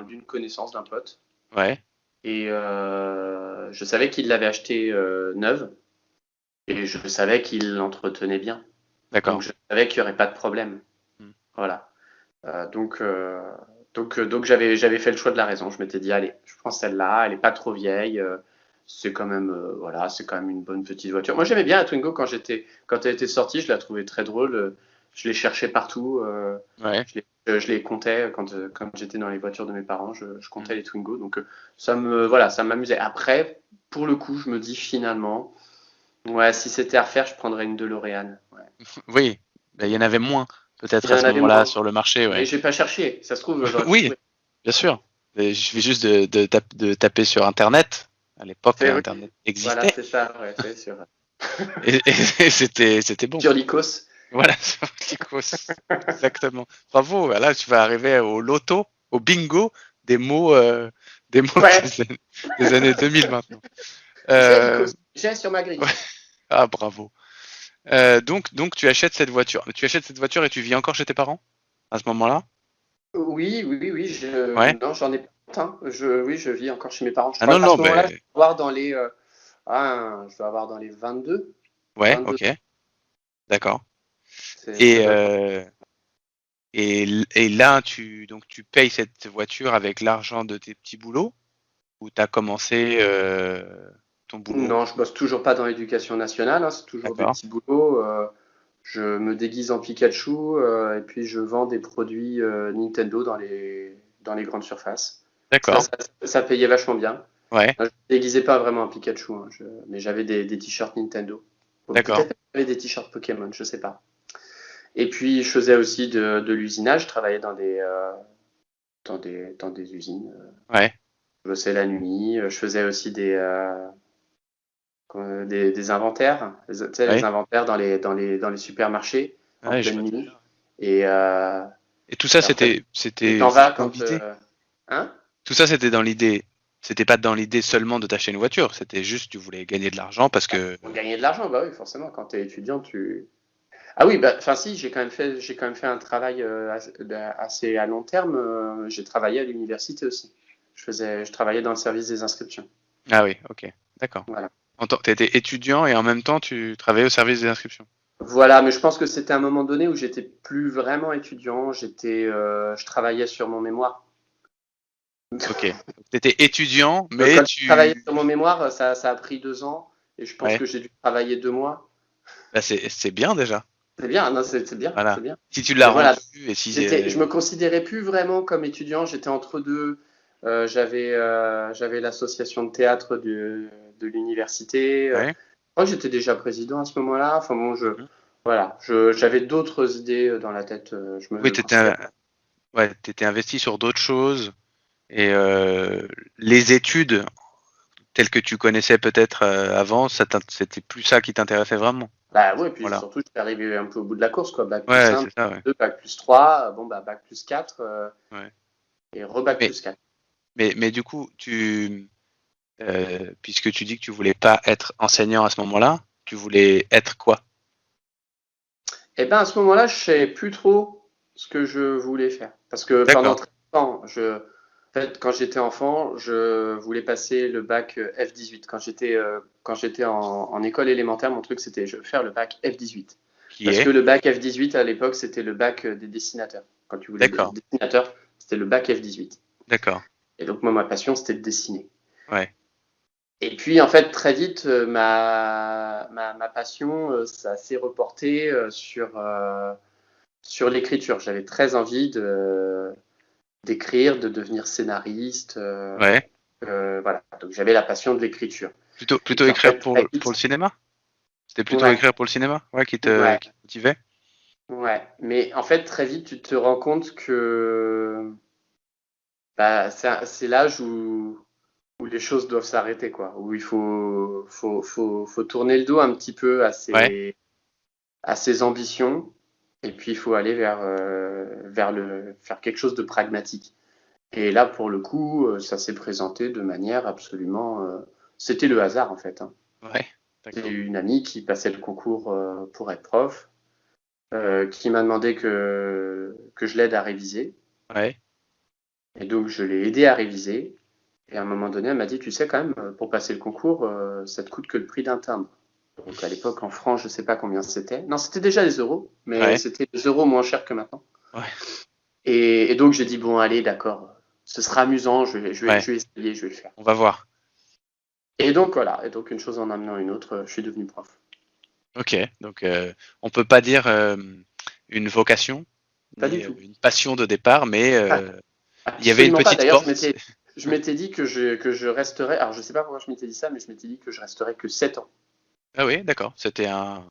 d'une connaissance d'un pote. Ouais. Et je savais qu'il l'avait achetée neuve. Et je savais qu'il l'entretenait bien. Donc D'accord. je savais qu'il n'y aurait pas de problème. Hmm. Voilà. Donc j'avais fait le choix de la raison. Je m'étais dit, allez, je prends celle-là, elle est pas trop vieille. C'est quand même, voilà, c'est quand même une bonne petite voiture. Moi j'aimais bien la Twingo quand elle était sortie, je la trouvais très drôle. Je les cherchais partout. Ouais. Je les comptais quand j'étais dans les voitures de mes parents. Je Hmm. comptais les Twingo. Donc voilà, ça m'amusait. Après, pour le coup, je me dis finalement, ouais, si c'était à refaire, je prendrais une DeLorean. Ouais. Oui. Ben, il y en avait moins, Il peut-être y à en ce avait moment-là moins. sur le marché, Mais ouais. j'ai pas cherché. Ça se trouve, j'aurais pu Oui, trouver. bien sûr. Mais il suffit juste de taper sur Internet. À l'époque, Oui, Internet voilà, existait. c'est ça. Ouais, c'est sur, Et c'était bon. sur l'ICOS. Voilà, sur Lycos. Exactement. Bravo. Là, tu vas arriver au loto, au bingo des mots Ouais, des années 2000 maintenant. j'ai Euh, l'ICOS. J'ai sur ma grille. ouais. Ah, bravo. Donc, tu achètes cette voiture. Tu achètes cette voiture et tu vis encore chez tes parents à ce moment-là? Oui. Ouais. Non, j'en ai pas. Hein. Oui, je vis encore chez mes parents. Je Ah crois non, qu'à non, ce moment-là, je ben, dois avoir dans les, je dois avoir dans les 22. ouais, 22. ok, d'accord. Ça Et, doit être. euh, et là, donc tu payes cette voiture avec l'argent de tes petits boulots ou tu as commencé ton boulot? Non, je bosse toujours pas dans l'éducation nationale. Hein. C'est toujours des D'accord, petits boulots. Je me déguise en Pikachu et puis je vends des produits Nintendo dans les grandes surfaces. Ça, d'accord, ça, ça payait vachement bien. ouais, Je me déguisais pas vraiment en Pikachu, hein, mais j'avais des t-shirts Nintendo. Ou d'accord, peut-être que j'avais des t-shirts Pokémon, je sais pas. Et puis je faisais aussi de l'usinage, je travaillais dans des usines. ouais, Je bossais la nuit, je faisais aussi des inventaires, tu sais, les Ouais. inventaires dans les supermarchés en Ouais, je pleine vois. nuit. Et, euh, Et tout ça, et en fait, et t'en c'était vas dans quand. l'idée. Hein? Tout ça, c'était dans l'idée. C'était pas dans l'idée seulement de t'acheter une voiture. C'était juste, tu voulais gagner de l'argent parce que. Pour gagner de l'argent, bah oui, forcément, quand tu es étudiant, tu. Ah oui, bah, enfin si, j'ai quand même fait un travail assez à long terme. J'ai travaillé à l'université aussi. Je travaillais dans le service des inscriptions. Ah oui, ok, d'accord. Voilà. T'étais étudiant et en même temps, tu travaillais au service des inscriptions. Voilà, mais je pense que c'était un moment donné où j'étais plus vraiment étudiant. Je travaillais sur mon mémoire. Ok. Donc, t'étais étudiant, Donc, mais quand je travaillais tu. sur mon mémoire, ça a pris 2 ans et je pense Ouais. que j'ai dû travailler 2 mois. Bah, c'est bien déjà. C'est bien, non, c'est bien, c'est Voilà. bien. Si tu Mais l'as voilà, rendu et si. je me considérais plus vraiment comme étudiant. J'étais entre deux. J'avais l'association de théâtre de l'université. Ouais. Je crois que j'étais déjà président à ce moment-là. Enfin bon, Mhm. voilà, j'avais d'autres idées dans la tête. Je Oui, me considère. ouais, t'étais investi sur d'autres choses et les études telles que tu connaissais peut-être avant, c'était plus ça qui t'intéressait vraiment. Bah ouais, puis Voilà. surtout, j'étais arrivé un peu au bout de la course, quoi. Bac plus Ouais, 1, c'est bac ça, plus ouais. 2, bac plus 3, bon, bah, bac plus 4, Ouais. et rebac Mais, plus 4. mais du coup, puisque tu dis que tu voulais pas être enseignant à ce moment-là, tu voulais être quoi? Et ben à ce moment-là, je savais plus trop ce que je voulais faire. Parce que pendant D'accord. très longtemps, en fait, quand j'étais enfant, je voulais passer le bac F18. Quand j'étais en école élémentaire, mon truc, c'était je veux faire le bac F18. Qui Parce que est? le bac F18, à l'époque, c'était le bac des dessinateurs. Quand tu voulais être D'accord. dessinateur, c'était le bac F18. D'accord. Et donc, moi, ma passion, c'était de dessiner. Ouais. Et puis, en fait, très vite, ma passion, ça s'est reporté sur l'écriture. J'avais très envie d'écrire, de devenir scénariste. Ouais. Voilà. Donc, j'avais la passion de l'écriture. Et Plutôt puis, en écrire fait, très pour vite, le cinéma? C'était plutôt ouais, écrire pour le cinéma? Ouais, ouais, qui te motivait? ouais. Mais en fait, très vite, tu te rends compte que bah, c'est l'âge où les choses doivent s'arrêter, quoi. Où il faut tourner le dos un petit peu Ouais. à ses ambitions. Et puis, il faut aller faire quelque chose de pragmatique. Et là, pour le coup, ça s'est présenté de manière absolument. C'était le hasard, en fait, hein. Ouais. J'ai D'accord. eu une amie qui passait le concours pour être prof, qui m'a demandé que je l'aide à réviser. Ouais. Et donc, je l'ai aidé à réviser. Et à un moment donné, elle m'a dit, tu sais, quand même, pour passer le concours, ça te coûte que le prix d'un timbre. Donc, à l'époque, en francs, je ne sais pas combien c'était. Non, c'était déjà les euros, mais Ouais. c'était des euros moins cher que maintenant. Ouais. Et donc, j'ai dit, bon, allez, d'accord, ce sera amusant, Ouais. je vais essayer, je vais le faire. On va voir. Et donc, voilà. Et donc, une chose en amenant une autre, je suis devenu prof. Ok. Donc, on peut pas dire une vocation Pas du ni tout. une passion de départ, mais Ah, il y avait une absolument pas. petite D'ailleurs, porte. je m'étais dit que je resterais. Alors, je sais pas pourquoi je m'étais dit ça, mais je m'étais dit que je resterais que 7 ans. Ah oui, d'accord. C'était Tu une vois,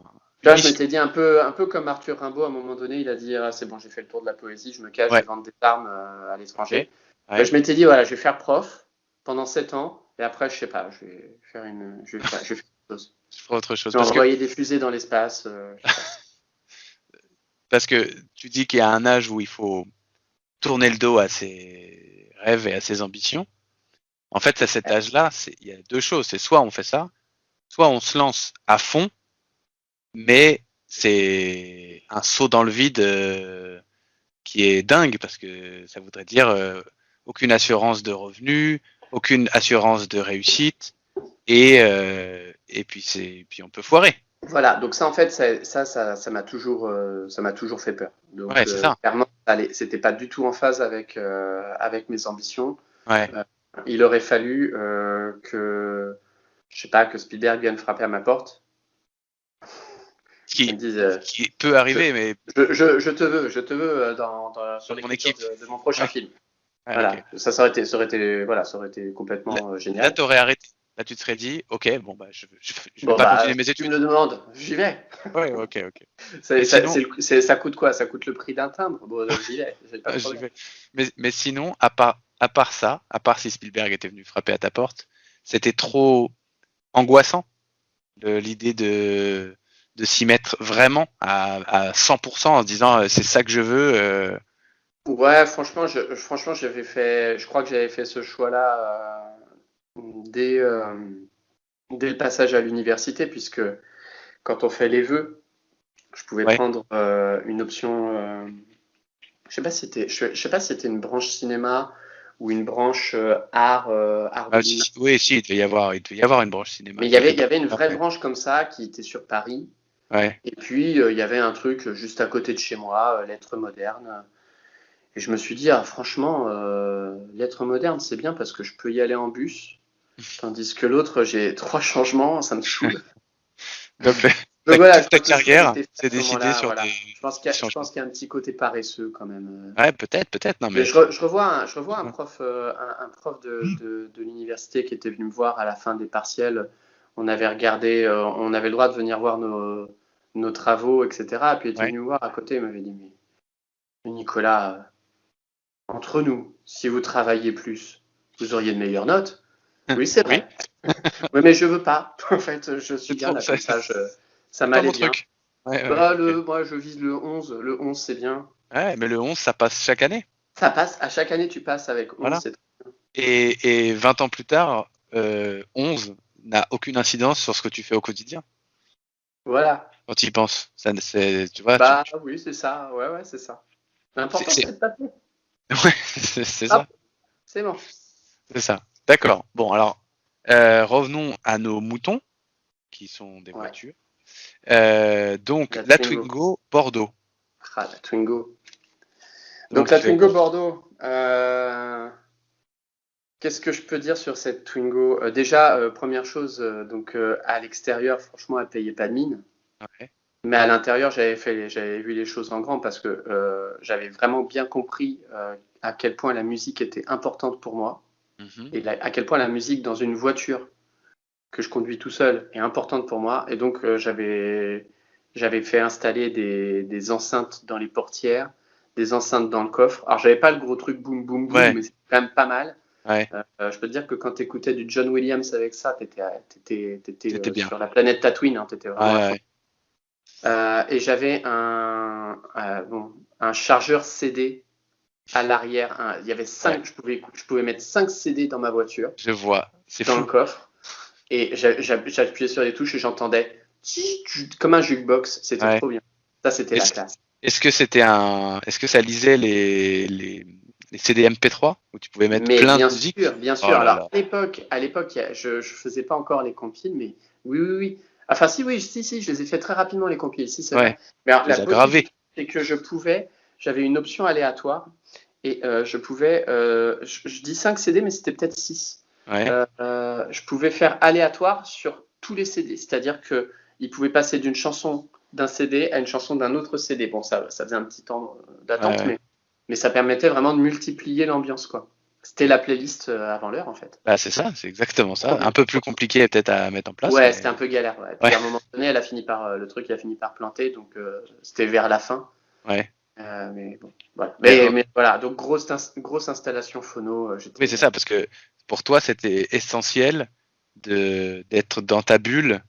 je mission. m'étais dit un peu comme Arthur Rimbaud, à un moment donné, il a dit ah, c'est bon, j'ai fait le tour de la poésie, je me cache, je Ouais. vais vendre des armes à Ok. l'étranger. Ben, Ouais. je m'étais dit voilà, je vais faire prof pendant 7 ans, et après, je sais pas, je vais faire autre chose. Je ferai autre chose Je vais parce que envoyer des fusées dans l'espace, je sais pas. tu dis qu'il y a un âge où il faut tourner le dos à ses rêves et à ses ambitions. En fait, à cet âge-là, il y a deux choses. C'est soit on fait ça, soit on se lance à fond, mais c'est un saut dans le vide qui est dingue parce que ça voudrait dire aucune assurance de revenus, aucune assurance de réussite et puis on peut foirer. Voilà, donc ça en fait, ça m'a toujours fait peur. Donc Ouais, c'est ça. clairement, c'était pas du tout en phase avec mes ambitions. Ouais. Euh, il aurait fallu je sais pas, que Spielberg vienne frapper à ma porte Ce et me qui, dise ce qui peut je, arriver, mais je te veux sur dans mon l'écriture équipe. de mon prochain Ouais. film. Ouais, ok. Voilà, ça aurait été Là, complètement là génial. tu aurais arrêté. Là, tu te serais dit, ok, bon bah je vais Bon pas bah, continuer si mes tu me études. le demandes, j'y vais. Ouais, ok, ok. C'est- Mais ça, sinon, c'est le- c'est- ça coûte quoi? Ça coûte le prix d'un timbre. Bon, j'y vais, j'ai pas de j'y problème. vais. Mais sinon, à part ça, à part si Spielberg était venu frapper à ta porte, c'était trop angoissant. l'idée de s'y mettre vraiment à 100% en se disant c'est ça que je veux. Ouais, franchement, je crois que j'avais fait ce choix-là dès, dès le passage à l'université, puisque quand on fait les vœux, je pouvais Ouais. prendre une option. Je sais pas si c'était une branche cinéma ou une branche art de l'image. Oui, si, il devait y avoir une branche cinéma Mais quelque il y part. avait une vraie Ouais. branche comme ça qui était sur Paris. Ouais. Et puis, il y avait un truc juste à côté de chez moi, lettres modernes. Et je me suis dit, ah, franchement, lettres modernes, c'est bien parce que je peux y aller en bus. Tandis que l'autre, j'ai 3 changements, ça me saoule. Donc, Donc voilà, je toute ta pense que le choix, il carrière, était fait c'est à ce décidé moment-là. sur Voilà. des Je changements. pense qu'il y a un petit côté paresseux quand même. Ouais, peut-être. Non, Mais mais je revois un prof, un prof de l'université qui était venu me voir à la fin des partiels. On avait regardé, on avait le droit de venir voir nos travaux, etc. Et puis il était ouais. venu me voir à côté, il m'avait dit, mais Nicolas, entre nous, si vous travailliez plus, vous auriez de meilleures notes. Oui, c'est Oui, vrai. Oui, mais je veux pas. En fait, je suis c'est bien trop, là comme ça, ça c'est pas m'allait mon bien. truc. Ouais, Bah, ok. moi, je vise le 11. Le 11, c'est bien. Ouais, mais le 11, ça passe chaque année. Ça passe. À chaque année, tu passes avec 11. Voilà. Et 20 ans plus tard, 11 n'a aucune incidence sur ce que tu fais au quotidien. Voilà. Quand tu y penses, tu vois, Bah oui, c'est ça. Ouais, ouais, c'est ça. c'est, L'important, c'est- c'est de passer. ouais, c'est Hop, ça, c'est bon. c'est ça. D'accord. Bon, alors, revenons à nos moutons, qui sont des Ouais. voitures. Donc, La la Twingo. Twingo Bordeaux. Ah, la Twingo. Donc, la Donc, Twingo Bordeaux. Qu'est-ce que je peux dire sur cette Twingo? Déjà, première chose, à l'extérieur, franchement, elle payait pas de mine. ouais. Mais à l'intérieur, j'avais vu les choses en grand parce que j'avais vraiment bien compris à quel point la musique était importante pour moi Mhm. et à quel point la musique dans une voiture que je conduis tout seul est importante pour moi. Et donc, j'avais fait installer des enceintes dans les portières, des enceintes dans le coffre. Alors, j'avais pas le gros truc boum boum boum, Ouais, mais c'est quand même pas mal. ouais, Je peux te dire que quand tu écoutais du John Williams avec ça, t'étais c'était bien. sur la planète Tatooine, hein, t'étais Ouais, vraiment à fond. ouais, Et j'avais un chargeur CD à l'arrière. Il y avait ouais. je pouvais mettre 5 CD dans ma voiture, Je vois. C'est dans le fou. coffre. Et j'appuyais sur les touches et j'entendais comme un jukebox. C'était Ouais. trop bien. Ça, c'était la Est-ce, classe. est-ce que ça lisait les CD MP3 où tu pouvais mettre Mais plein de musique? bien Oh sûr. là Alors, là. à l'époque, je faisais pas encore les compiles, mais oui, oui, oui. Enfin, si, oui, si, je les ai fait très rapidement, les compiles, si, c'est vrai. Ouais. Mais alors, Tu la les as beauté du gravés. truc, c'est que j'avais une option aléatoire et je dis 5 CD, mais c'était peut-être 6. Ouais. Je pouvais faire aléatoire sur tous les CD, c'est-à-dire que il pouvait passer d'une chanson d'un CD à une chanson d'un autre CD. Bon, ça faisait un petit temps Ouais, d'attente, ouais. mais ça permettait vraiment de multiplier l'ambiance, quoi. C'était la playlist avant l'heure, en fait. Bah, c'est ça, c'est exactement Trop ça. bien. Un peu plus compliqué peut-être à mettre en place, Ouais, c'était mais un peu galère. Ouais. ouais, Puis à un moment donné, le truc il a fini par planter, donc c'était vers la fin. ouais. Mais bon, voilà. Mais, Mais voilà, donc grosse installation phono. oui, c'est ça, parce que pour toi, c'était essentiel d'être dans ta bulle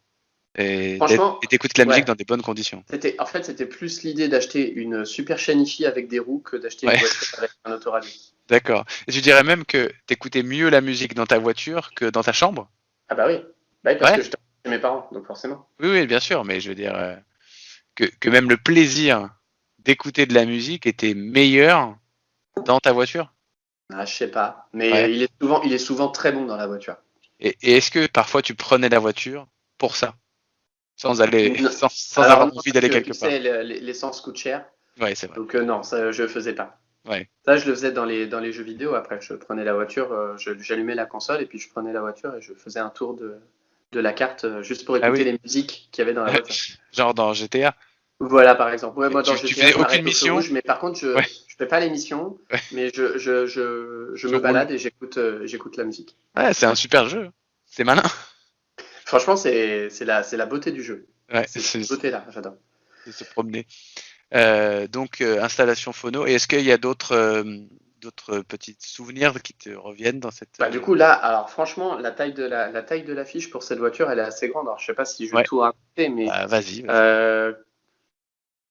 Franchement, et d'écouter la musique ouais. dans des bonnes conditions. En fait, c'était plus l'idée d'acheter une super chaîne hi avec des roues que d'acheter une Ouais, voiture avec un autoradio. d'accord. Et tu dirais même que t'écoutais mieux la musique dans ta voiture que dans ta chambre? Ah bah oui. Bah oui, parce Ouais, que je dormais chez mes parents, donc forcément. oui, bien sûr, mais je veux dire que même le plaisir d'écouter de la musique était meilleur dans ta voiture. Ah, je sais pas. Mais Ouais. il est souvent très bon dans la voiture. Et est-ce que parfois tu prenais la voiture pour ça, sans aller, Non. sans Alors avoir non, envie parce d'aller que tu quelque part? sais, l'essence coûte cher. Ouais, c'est vrai. Donc non, ça je faisais pas. Ouais. Ça, je le faisais dans les jeux vidéo. Après, je prenais la voiture, j'allumais la console et puis je prenais la voiture et je faisais un tour de la carte juste pour Ah écouter oui. les musiques qu'il y avait dans la voiture. Genre dans GTA. Voilà, par exemple. Ouais, Et moi, dans tu GTA, faisais je aucune m'arrête au feu mission. rouge, mais par contre, Ouais, je fais pas les missions, ouais. mais je Tu me roules. balade et j'écoute la musique. Ouais, c'est un super jeu. C'est malin. Franchement, c'est la beauté du jeu. Ouais, C'est cette beauté-là, j'adore. de se promener. Donc installation phono. Et est-ce qu'il y a d'autres petits souvenirs qui te reviennent dans cette. Du coup, là, alors franchement, la taille de l'affiche pour cette voiture, elle est assez grande. Alors, je sais pas si je vais Ouais. tout raconter, mais Vas-y.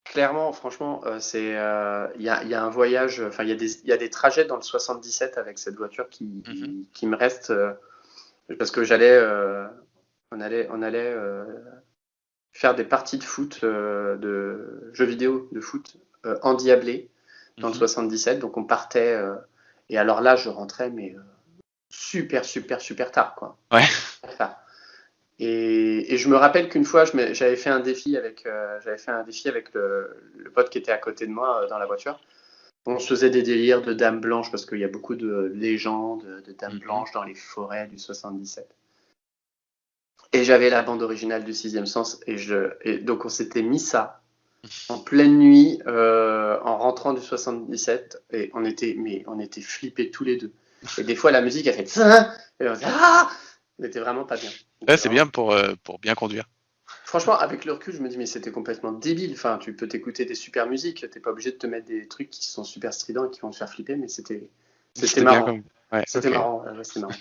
clairement, franchement, il y a un voyage, enfin, il y a des trajets dans le 77 avec cette voiture qui me restent, parce que on allait faire des parties de foot, de jeux vidéo de foot endiablés dans le 77. Donc on partait, et alors là, je rentrais, mais super, super, super tard, quoi. Ouais. Tard. Et je me rappelle qu'une fois, j'avais fait un défi avec le pote qui était à côté de moi dans la voiture. On se faisait des délires de dames blanches parce qu'il y a beaucoup de légendes de dames blanches dans les forêts du 77. Et j'avais la bande originale du Sixième Sens et donc on s'était mis ça en pleine nuit en rentrant du 77 et on était flippés tous les deux. Et des fois la musique a fait ça et on disait on était vraiment pas bien. Ouais, c'est bien pour bien conduire. Franchement, avec le recul, je me dis mais c'était complètement débile. Enfin, tu peux t'écouter des super musiques, t'es pas obligé de te mettre des trucs qui sont super stridents et qui vont te faire flipper, mais c'était marrant. C'était marrant. C'était marrant.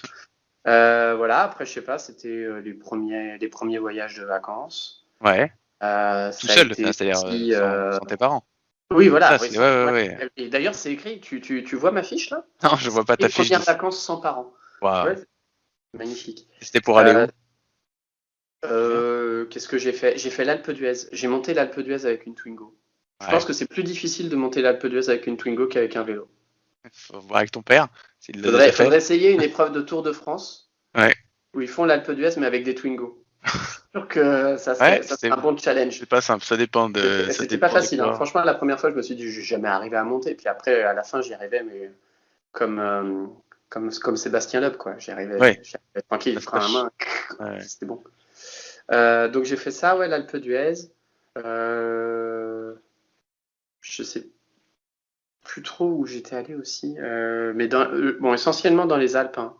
Voilà, après je sais pas, c'était les premiers voyages de vacances. Ouais. Tout seul, c'est-à-dire aussi, sans tes parents. Oui, voilà. Ça, ouais. Et d'ailleurs, c'est écrit. Tu vois ma fiche là? Non, je vois pas ta fiche. Premières vacances sans parents. Wow. Ouais, magnifique. C'était pour aller où? Qu'est-ce que j'ai fait? J'ai fait l'Alpe d'Huez. J'ai monté l'Alpe d'Huez avec une Twingo. Je pense que c'est plus difficile de monter l'Alpe d'Huez avec une Twingo qu'avec un vélo. Faut voir avec ton père. Il faudrait essayer une épreuve de Tour de France. Ouais. Où ils font l'Alpe d'Huez mais avec des Twingo. Je suis sûr que ça serait un bon challenge. C'est pas simple, ça dépend de. C'était pas facile. Hein. Franchement, la première fois, je me suis dit, je vais jamais arriver à monter. Puis après, à la fin, j'y arrivais, mais comme Sébastien Loeb, quoi. J'y arrivais tranquille, frein à main. Ouais. C'était bon. Donc j'ai fait ça, l'Alpe d'Huez. Je sais plus trop où j'étais allé aussi, mais essentiellement dans les Alpes. Hein.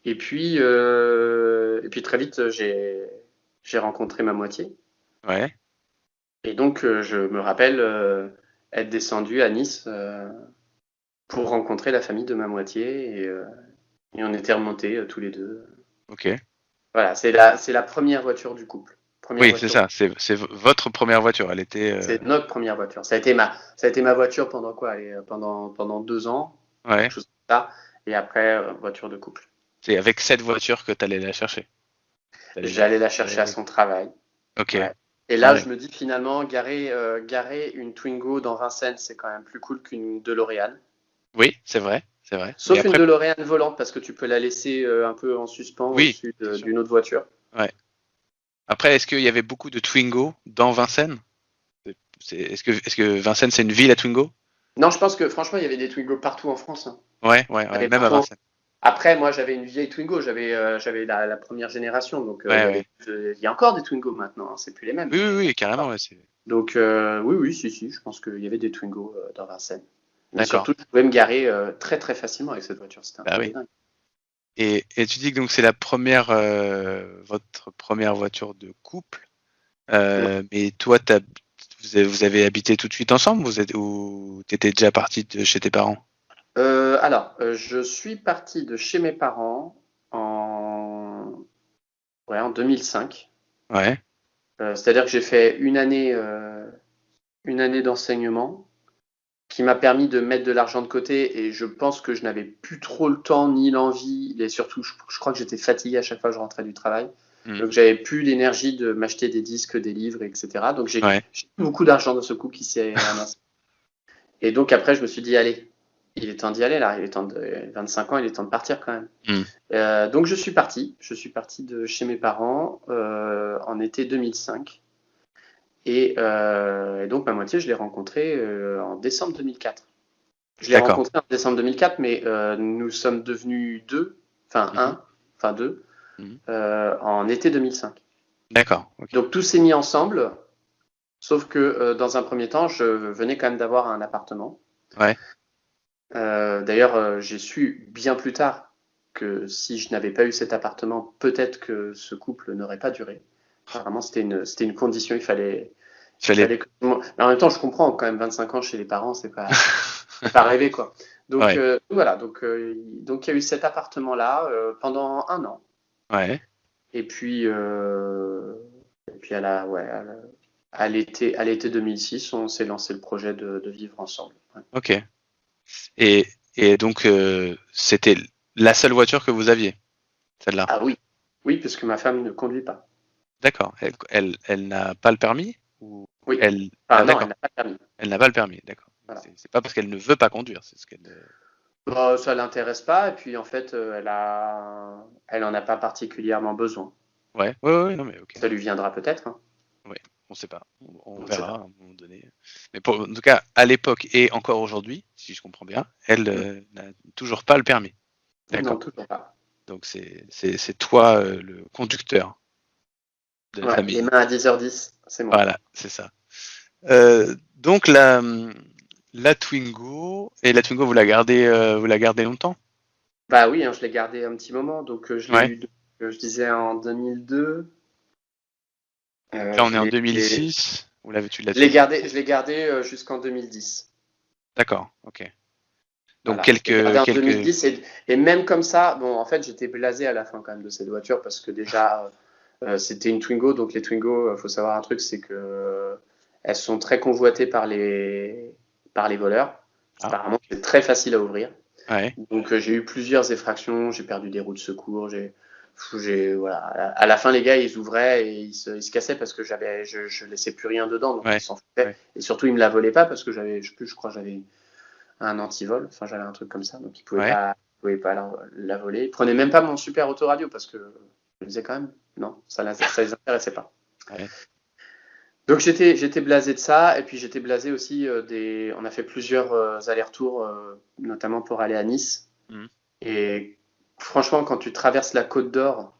Et puis très vite, j'ai rencontré ma moitié. Ouais. Et donc je me rappelle être descendu à Nice pour rencontrer la famille de ma moitié et on était remontés tous les deux. Ok. Voilà, c'est la première voiture du couple. C'est ça, c'est votre première voiture. Elle était. C'est notre première voiture. Ça a été ma voiture pendant quoi? Pendant 2 ans. Ouais. Chose comme ça. Et après, voiture de couple. C'est avec cette voiture que tu allais la chercher. J'allais la chercher à son travail. Ok. Ouais. Et là, je me dis finalement, garer une Twingo dans Vincennes, c'est quand même plus cool qu'une DeLorean. Oui, c'est vrai. Sauf une DeLorean volante parce que tu peux la laisser un peu en suspens au-dessus d'une autre voiture. Ouais. Après, est-ce qu'il y avait beaucoup de Twingo dans Vincennes? Est-ce que Vincennes, c'est une ville à Twingo? Non, je pense que franchement, il y avait des Twingo partout en France. Hein. Ouais, même à Vincennes. Après, moi, j'avais une vieille Twingo, j'avais la première génération, donc il y a encore des Twingo maintenant, hein, c'est plus les mêmes. Oui, carrément. Ouais, donc oui, si, je pense qu'il y avait des Twingo dans Vincennes. Mais surtout, je pouvais me garer très très facilement avec cette voiture, c'était un peu dingue. Et tu dis que donc c'est votre première voiture de couple, mais toi, vous avez habité tout de suite ensemble ou t'étais déjà parti de chez tes parents? Alors, je suis parti de chez mes parents en 2005. Ouais. C'est-à-dire que j'ai fait une année d'enseignement qui m'a permis de mettre de l'argent de côté et je pense que je n'avais plus trop le temps ni l'envie et surtout je crois que j'étais fatigué à chaque fois que je rentrais du travail. Donc j'avais plus l'énergie de m'acheter des disques, des livres, etc. Donc j'ai beaucoup d'argent dans ce coup qui s'est ramassé. Et donc après je me suis dit allez, il est temps d'y aller là, il est temps de 25 ans, il est temps de partir quand même. Donc je suis parti de chez mes parents en été 2005. Et donc ma moitié, je l'ai rencontrée en décembre 2004. Je l'ai rencontrée en décembre 2004, mais nous sommes devenus deux en été 2005. D'accord. Okay. Donc tout s'est mis ensemble, sauf que dans un premier temps, je venais quand même d'avoir un appartement. Ouais. D'ailleurs, j'ai su bien plus tard que si je n'avais pas eu cet appartement, peut-être que ce couple n'aurait pas duré. Vraiment, c'était une condition, il fallait que... Mais en même temps, je comprends, quand même 25 ans chez les parents, c'est pas rêver, quoi. Donc Ouais. voilà, donc il y a eu cet appartement-là pendant 1 an. Ouais. Et puis à l'été 2006, on s'est lancé le projet de vivre ensemble. Ouais. Ok. Et, et donc, c'était la seule voiture que vous aviez, celle-là. Ah oui, oui, parce que ma femme ne conduit pas. D'accord. Elle n'a pas le permis ou Oui. elle... Ah Ah, non, elle d'accord. n'a pas de permis. Elle n'a pas le permis, d'accord. Voilà. C'est pas parce qu'elle ne veut pas conduire, c'est ce qu'elle. Bah, ça l'intéresse pas, et puis en fait, elle en a pas particulièrement besoin. Ouais, ouais, ouais, non, mais ok. Ça lui viendra peut-être, hein. Ouais, on sait pas. On On sait verra pas. à un moment donné. Mais en tout cas, à l'époque et encore aujourd'hui, si je comprends bien, elle n'a toujours pas le permis. Non, D'accord. toujours pas. Donc c'est toi le conducteur de la Ouais, les famille. mains à 10h10, c'est moi. Voilà, c'est ça. Donc la Twingo et la Twingo vous la gardez longtemps? Bah oui, hein, je l'ai gardé un petit moment, donc je l'ai Ouais. eu, je disais en 2002. Là on Je est en l'ai, 2006. je l'ai gardé, je l'ai gardé jusqu'en 2010. D'accord, ok. Donc Voilà, je l'ai gardé en quelques. 2010 et même comme ça, bon, en fait, j'étais blasé à la fin quand même de cette voiture parce que déjà, c'était une Twingo, donc les Twingo, faut savoir un truc, c'est que elles sont très convoitées par les voleurs. Ah, Apparemment, c'est très facile à ouvrir. ouais, Donc j'ai eu plusieurs effractions, j'ai perdu des roues de secours, voilà. À la fin, les gars, ils ouvraient et ils se cassaient parce que je laissais plus rien dedans, donc ils ouais, s'en foutaient. ouais, Et surtout, ils me la volaient pas parce que je crois que j'avais un antivol, enfin j'avais un truc comme ça, donc ouais, ils pouvaient pas la voler. Ils prenaient même pas mon super autoradio parce que je me disais quand même, non, ça les intéressait pas. ouais. Donc j'étais blasé de ça, et puis j'étais blasé aussi on a fait plusieurs allers-retours, notamment pour aller à Nice. Mhm. Et franchement, quand tu traverses la Côte d'Or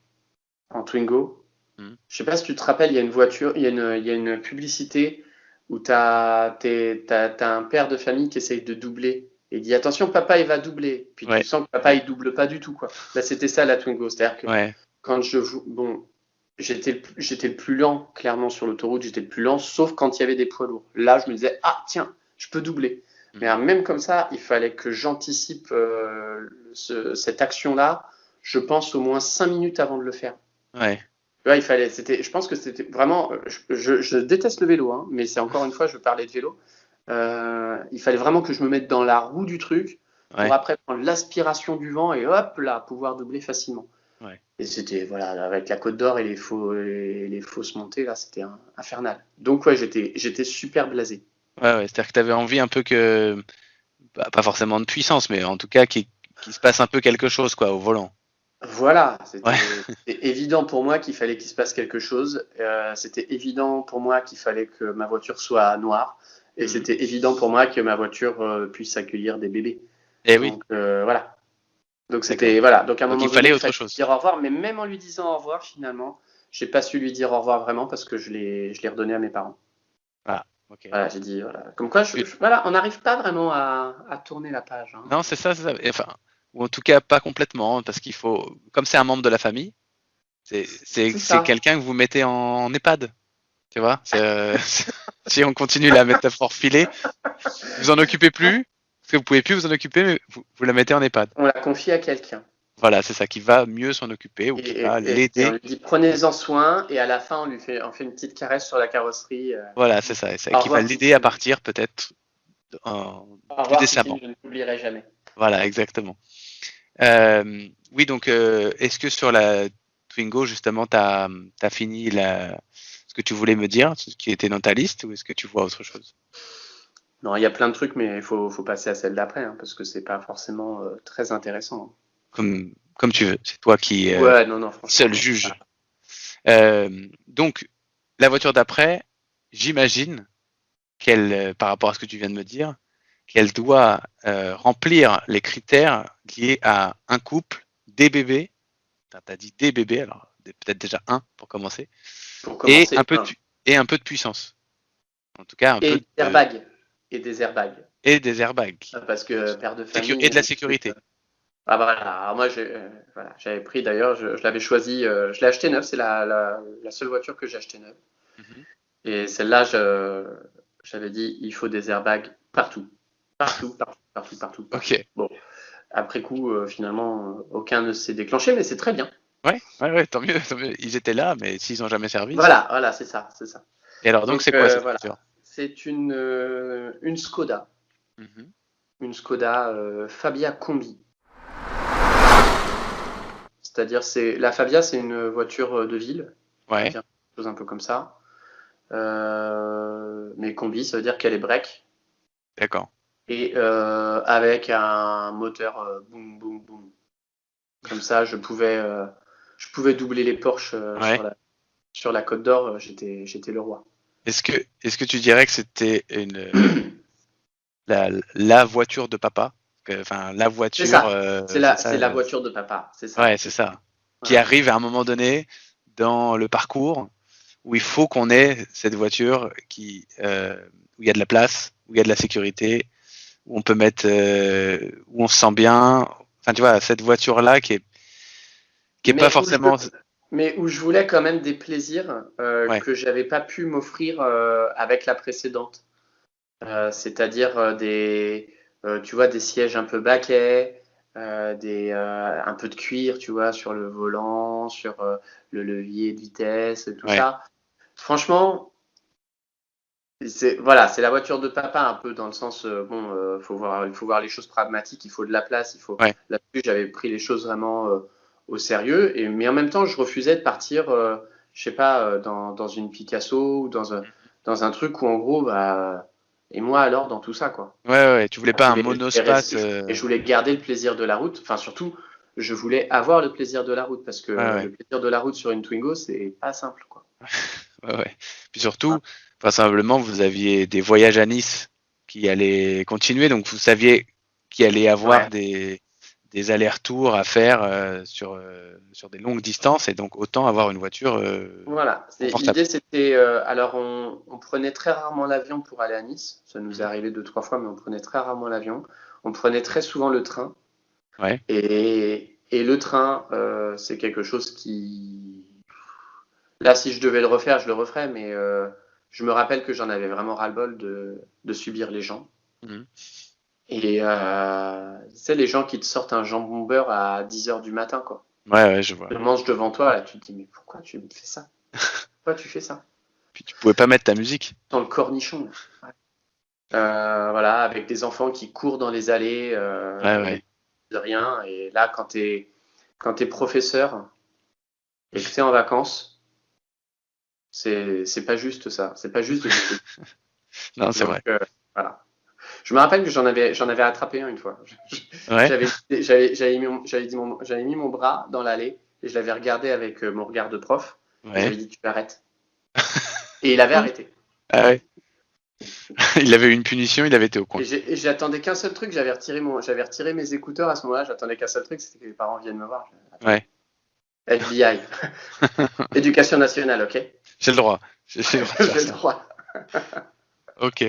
en Twingo, Mhm. je sais pas si tu te rappelles, il y a une voiture, il y a une publicité où t'as un père de famille qui essaye de doubler. Et il dit attention, papa, il va doubler. Puis tu Ouais, sens que papa, ouais, il double pas du tout, quoi. Bah, c'était ça la Twingo. C'est-à-dire que ouais, quand bon, j'étais le plus lent, clairement, sur l'autoroute, j'étais le plus lent, sauf quand il y avait des poids lourds. Là, je me disais, ah, tiens, je peux doubler. Mais Mhm. même comme ça, il fallait que j'anticipe cette action-là, je pense au moins 5 minutes avant de le faire. ouais, Ouais, je pense que c'était vraiment, je déteste le vélo, hein, mais c'est encore une fois, je parlais de vélo. Il fallait vraiment que je me mette dans la roue du truc pour ouais, après prendre l'aspiration du vent et hop là, pouvoir doubler facilement. ouais. Et c'était, voilà, avec la Côte d'Or et les fausses montées, là, c'était infernal. Donc, ouais, j'étais super blasé. Ouais, ouais. C'est-à-dire que tu avais envie un peu que, pas forcément de puissance, mais en tout cas qu'il se passe un peu quelque chose quoi au volant. Voilà, Ouais, c'était évident pour moi qu'il fallait qu'il se passe quelque chose. C'était évident pour moi qu'il fallait que ma voiture soit noire. Et Mhm. c'était évident pour moi que ma voiture puisse accueillir des bébés. Eh oui, Donc, voilà. Donc, d'accord. voilà. Donc, à un Donc moment il donné, fallait il autre fallait chose. dire au revoir. Mais même en lui disant au revoir, finalement, j'ai pas su lui dire au revoir vraiment parce que je l'ai redonné à mes parents. Ah, ok. Voilà, j'ai dit, voilà. Comme quoi, Et- voilà, on n'arrive pas vraiment à tourner la page, hein. Non, c'est ça, c'est ça. Enfin, ou en tout cas pas complètement, parce qu'il faut, comme c'est un membre de la famille, C'est c'est ça. quelqu'un que vous mettez en EHPAD, tu vois. Si on continue la métaphore filée, vous en occupez plus, parce que vous pouvez plus vous en occuper, mais vous la mettez en EHPAD. On l'a confié à quelqu'un. Voilà, c'est ça, qui va mieux s'en occuper ou Et, qui va et on l'aider. lui dit prenez-en soin, et à la fin on fait une petite caresse sur la carrosserie. Voilà, c'est ça, et Au qui va revoir l'aider à Titine. partir peut-être Au plus revoir Titine, décemment. je ne t'oublierai jamais. Voilà, exactement. Oui, donc est-ce que sur la Twingo, justement, tu as fini ce que tu voulais me dire, ce qui était dans ta liste, ou est-ce que tu vois autre chose? Non, il y a plein de trucs, mais il faut passer à celle d'après, hein, parce que c'est pas forcément très intéressant. Comme tu veux, c'est toi qui Ouais, non, non, seul franchement. juge. Donc, la voiture d'après, j'imagine qu'elle, par rapport à ce que tu viens de me dire, qu'elle doit remplir les critères liés à un couple, des bébés. Tu as dit des bébés, alors peut-être déjà un pour commencer, Pour et commencer, et un peu de puissance. En tout cas, un peu et des de airbags. Et des airbags. et des airbags. Parce que père de famille, Et de la sécurité. ah bah voilà, alors moi voilà, j'avais pris d'ailleurs, je l'avais choisi, je l'ai acheté neuf, c'est la seule voiture que j'ai acheté neuve. Mhm. Et celle-là, j'avais dit, il faut des airbags partout, partout, partout. partout. Ok. Bon, après coup, finalement, aucun ne s'est déclenché, mais c'est très bien. Ouais, tant mieux, tant mieux. Ils étaient là, mais s'ils ont jamais servi. Voilà, c'est ça. Et alors, donc, Donc c'est quoi cette voilà, voiture? c'est une Skoda, Mhm. Fabia Combi. C'est-à-dire, la Fabia, c'est une voiture de ville, on va Ouais, dire, quelque chose un peu comme ça. Mais combi, ça veut dire qu'elle est break d'accord. et avec un moteur boum boum boum. Comme ça, je pouvais doubler les Porsche Ouais. sur la Côte d'Or. J'étais le roi. Est-ce que tu dirais que c'était la voiture de papa? Enfin, la C'est voiture, ça. c'est C'est ça. la voiture de papa. C'est ça. Ouais, c'est ça. Qui Voilà. arrive à un moment donné dans le parcours où il faut qu'on ait cette voiture où il y a de la place, où il y a de la sécurité, où on peut mettre, où on se sent bien. Enfin, tu vois, cette voiture-là qui est pas Mais où je, forcément. mais où je voulais quand même des plaisirs Ouais, que j'avais pas pu m'offrir avec la précédente. C'est-à-dire tu vois, des sièges un peu baquets, un peu de cuir, tu vois, sur le volant, sur le levier de vitesse et tout ouais, ça. Franchement, voilà, c'est la voiture de papa un peu dans le sens, il faut voir les choses pragmatiques, il faut de la place, ouais. là-dessus, j'avais pris les choses vraiment au sérieux, mais en même temps, je refusais de partir, je sais pas, dans une Picasso ou dans un truc où en gros, bah, et moi alors dans tout ça, quoi. Ouais. Tu voulais pas un Je monospace. et je voulais garder le plaisir de la route, enfin surtout, je voulais avoir le plaisir de la route parce que Ouais. le plaisir de la route sur une Twingo, c'est pas simple, quoi. Ouais. Puis surtout, vraisemblablement, vous aviez des voyages à Nice qui allaient continuer, donc vous saviez qu'il allait y avoir Ouais. des allers-retours à faire sur des longues distances, et donc autant avoir une voiture Voilà, confortable. l'idée c'était, alors on prenait très rarement l'avion pour aller à Nice, ça nous est Mhm. arrivé 2, 3 fois, mais on prenait très rarement l'avion. On prenait très souvent le train, Ouais, et le train, c'est quelque chose là si je devais le refaire, je le referais, mais je me rappelle que j'en avais vraiment ras-le-bol de subir les gens. mhm. Et tu sais, les gens qui te sortent un jambon beurre à 10 heures du matin, quoi. Ouais, je vois. Ils le mangent devant toi, là, tu te dis, mais pourquoi tu me fais ça? Pourquoi tu fais ça? Puis tu pouvais pas mettre ta musique. Dans le cornichon. Ouais. Voilà, avec des enfants qui courent dans les allées, Ouais. de rien. Et là, quand t'es professeur et que t'es en vacances, c'est pas juste ça. C'est pas juste de jouer. Non, c'est Donc vrai. voilà. Je me rappelle que j'en avais attrapé un une fois. Ouais, J'avais mis mon bras dans l'allée et je l'avais regardé avec mon regard de prof et ouais. j'avais dit tu arrêtes. Et il avait arrêté. Ah ouais. Il avait eu une punition, il avait été au coin. Et j'attendais qu'un seul truc, j'avais retiré mes écouteurs à ce moment-là, j'attendais qu'un seul truc, c'était que les parents viennent me voir. Attends, Ouais. FBI, éducation nationale, ok? J'ai le droit. J'ai le droit de faire J'ai le ça. droit. Ok.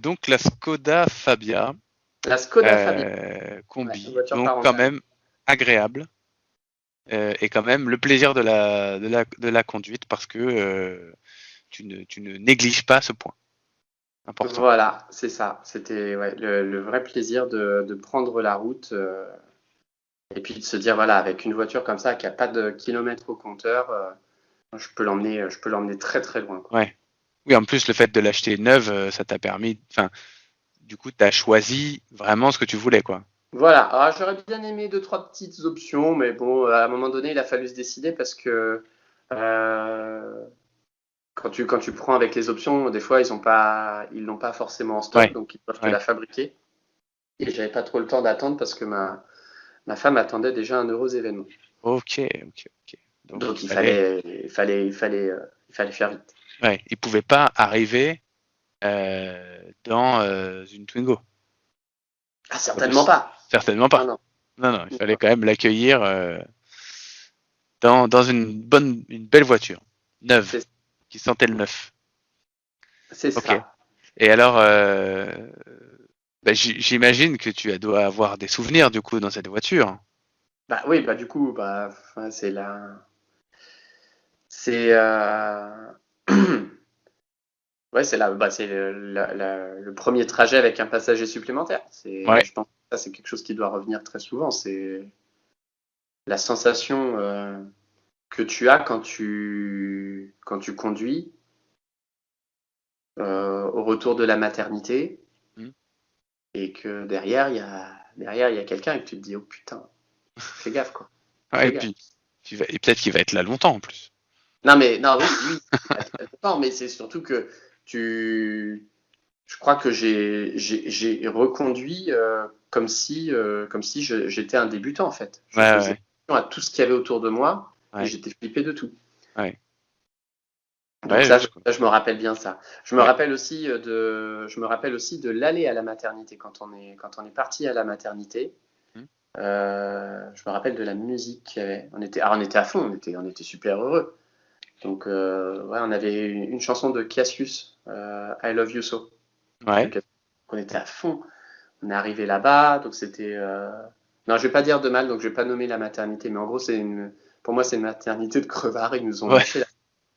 Donc la Skoda Fabia La Skoda Fabia, ouais, combi, voiture donc quand parentale. même agréable et quand même le plaisir de la conduite parce que tu ne négliges pas ce point important. Voilà, c'est ça. C'était ouais, le vrai plaisir de prendre la route et puis de se dire, voilà, avec une voiture comme ça qui n'a pas de kilomètres au compteur, je peux l'emmener très très loin, quoi. Ouais. Oui, en plus le fait de l'acheter neuve, ça t'a permis, enfin, du coup, tu as choisi vraiment ce que tu voulais, quoi. Voilà, alors j'aurais bien aimé 2, 3 petites options, mais bon, à un moment donné, il a fallu se décider parce que euh, quand tu prends avec les options, des fois, ils l'ont pas forcément en stock, Ouais, donc ils doivent te ouais. la fabriquer. Et j'avais pas trop le temps d'attendre parce que ma femme attendait déjà un heureux événement. Ok. Donc il Donc fallait, il fallait faire vite. ouais, il pouvait pas arriver dans une Twingo. Ah, C'est pas certainement possible. pas. Certainement Non, pas. non. Non, il fallait Non. quand même l'accueillir dans une belle voiture, neuve, C'est qui sentait le neuf. c'est Ok. ça. Et alors, bah, j'imagine que tu dois avoir des souvenirs du coup dans cette voiture. Bah oui, bah du coup, bah, enfin, c'est Ouais, c'est le premier trajet avec un passager supplémentaire. Ouais, Je pense que ça, c'est quelque chose qui doit revenir très souvent. C'est la sensation que tu as quand tu conduis au retour de la maternité mm, et que derrière, il y a quelqu'un et que tu te dis, oh putain, fais gaffe, quoi. ouais, Fais et gaffe. puis et peut-être qu'il va être là longtemps en plus. Non, mais, non, oui, oui, attends, mais c'est surtout que tu, je crois que j'ai reconduit comme si j'étais un débutant en fait. Je Ouais, faisais ouais, attention à tout ce qu'il y avait autour de moi et ouais, j'étais flippé de tout. ouais, Donc ouais, je- ça, je me rappelle bien ça. ouais, Je me rappelle aussi de l'aller à la maternité quand on est parti à la maternité. mm, Je me rappelle de la musique qu'il y avait. On était à fond, on était super heureux. Donc ouais, on avait une chanson de Cassius, I Love You So. De ouais, Cassius. On était à fond. On est arrivé là-bas, donc c'était. Non, je vais pas dire de mal, donc je vais pas nommer la maternité, mais en gros, pour moi, c'est une maternité de crevards. ouais,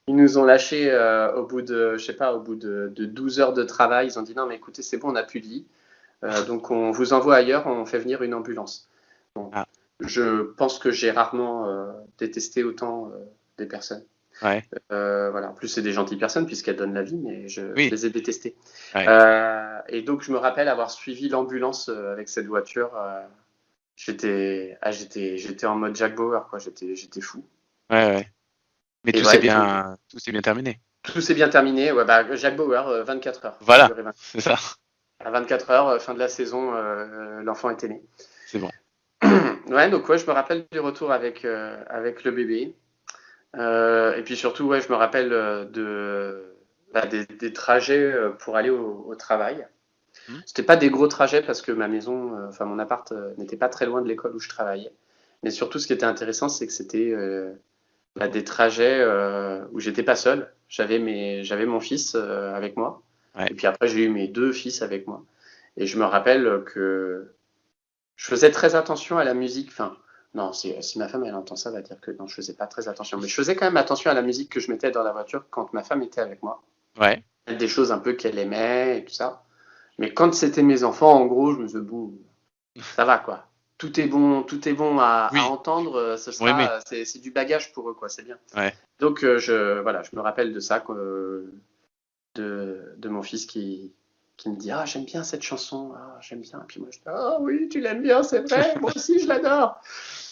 Ils nous ont lâché au bout de, je sais pas, au bout de 12 heures de travail. Ils ont dit non, mais écoutez, c'est bon, on n'a plus de lit, donc on vous envoie ailleurs, on fait venir une ambulance. Bon, ah, je pense que j'ai rarement détesté autant des personnes. ouais, Voilà. En plus, c'est des gentilles personnes puisqu'elles donnent la vie, mais je oui, les ai détestées. ouais, Et donc, je me rappelle avoir suivi l'ambulance avec cette voiture. J'étais en mode Jack Bauer, quoi. J'étais fou. ouais, ouais. Mais Et ouais, tout s'est bien terminé. tout s'est bien terminé. Ouais, bah, Jack Bauer, 24 heures. Ça a Voilà, duré 20. c'est ça, À 24 heures, fin de la saison, l'enfant était né. c'est bon. Ouais, donc ouais, je me rappelle du retour avec le bébé. Et puis surtout, ouais, je me rappelle des trajets pour aller au travail. Mm, C'était pas des gros trajets parce que ma maison, enfin mon appart n'était pas très loin de l'école où je travaillais. Mais surtout, ce qui était intéressant, c'est que c'était des trajets où j'étais pas seul. J'avais mon fils avec moi. ouais, Et puis après, j'ai eu mes deux fils avec moi. Et je me rappelle que je faisais très attention à la musique. Enfin, non, si ma femme elle entend ça, elle va dire que non, je faisais pas très attention. Mais je faisais quand même attention à la musique que je mettais dans la voiture quand ma femme était avec moi. ouais, Des choses un peu qu'elle aimait et tout ça. Mais quand c'était mes enfants, en gros, je me disais, bon, ça va quoi. Tout est bon à oui, entendre. ils vont aimer. C'est du bagage pour eux, quoi. C'est bien. Ouais, Donc, voilà, je me rappelle de ça, quoi, de mon fils qui me dit, ah, j'aime bien cette chanson, ah, j'aime bien. Et puis moi, je dis, ah oui, tu l'aimes bien, c'est vrai, moi aussi, je l'adore.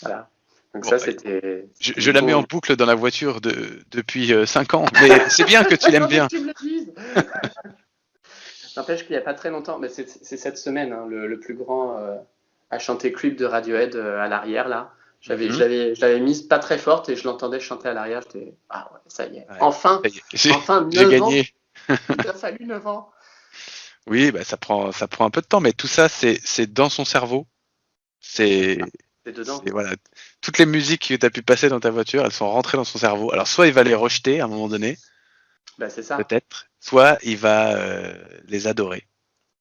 Voilà. Donc bon, ça, ouais. c'était Je du la mets en bon. boucle dans la voiture depuis 5 ans, mais c'est bien que tu l'aimes J'attendais que bien. tu me le dises. N'empêche qu'il n'y a pas très longtemps, mais c'est cette semaine, hein, le plus grand a chanté Creep de Radiohead à l'arrière, là. Mhm, Je l'avais mise pas très forte et je l'entendais chanter à l'arrière. J'étais, ah ouais, ça y est. ouais, Enfin, ça y est, enfin j'ai 9 ans. gagné. Il a fallu 9 ans. Oui, bah ça prend un peu de temps, mais tout ça, c'est dans son cerveau. C'est, C'est c'est dedans. voilà, toutes les musiques que tu as pu passer dans ta voiture, elles sont rentrées dans son cerveau. Alors soit il va les rejeter à un moment donné, Bah, c'est ça. peut-être, soit il va les adorer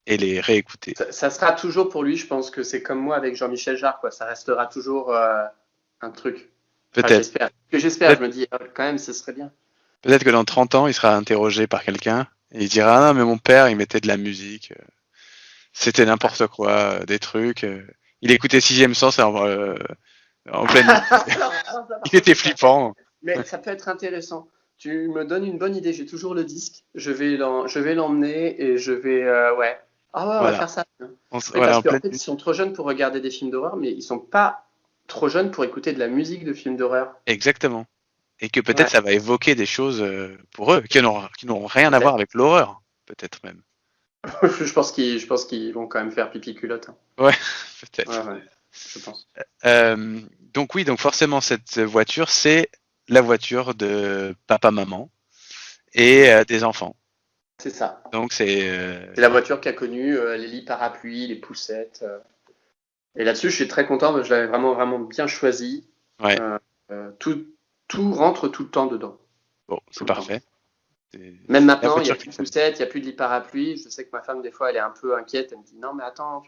et les réécouter. Ça sera toujours pour lui, je pense que c'est comme moi avec Jean-Michel Jarre, quoi. Ça restera toujours un truc. Enfin, Peut-être. j'espère, je Peut-être, me dis, quand même, ce serait bien. peut-être que dans 30 ans, il sera interrogé par quelqu'un et il dira ah non, mais mon père, il mettait de la musique, c'était n'importe quoi, des trucs. Il écoutait Sixième Sens en pleine nuit. Alors, ça, par Il contre, était ce serait flippant. mais ça peut être intéressant. Tu me donnes une bonne idée. J'ai toujours le disque. Je vais l'emmener et je vais. Ouais. Ah ouais, on va Voilà. faire ça. Oui, Voilà, parce en qu'en pleine fait, ils nuit. sont trop jeunes pour regarder des films d'horreur, mais ils sont pas trop jeunes pour écouter de la musique de films d'horreur. Exactement. Et que peut-être Ouais, ça va évoquer des choses pour eux qui n'auront rien à voir peut-être. avec l'horreur. Peut-être même. Je pense qu'ils vont quand même faire pipi culotte, hein. Ouais, Ouais, peut-être. ouais, je pense. Donc oui, donc forcément cette voiture, c'est la voiture de papa-maman et des enfants. C'est ça. Donc c'est C'est la voiture qui a connu les lits parapluies, les poussettes. Et là-dessus, je suis très content. Je l'avais vraiment, vraiment bien choisi. ouais, Euh, tout, tout rentre tout le temps dedans. bon, Tout c'est le temps. parfait. C'est Même la maintenant, il n'y a voiture plus qu'il de fallait. poussette, il n'y a plus de lit parapluie. Je sais que ma femme, des fois, elle est un peu inquiète. Elle me dit non, mais attends,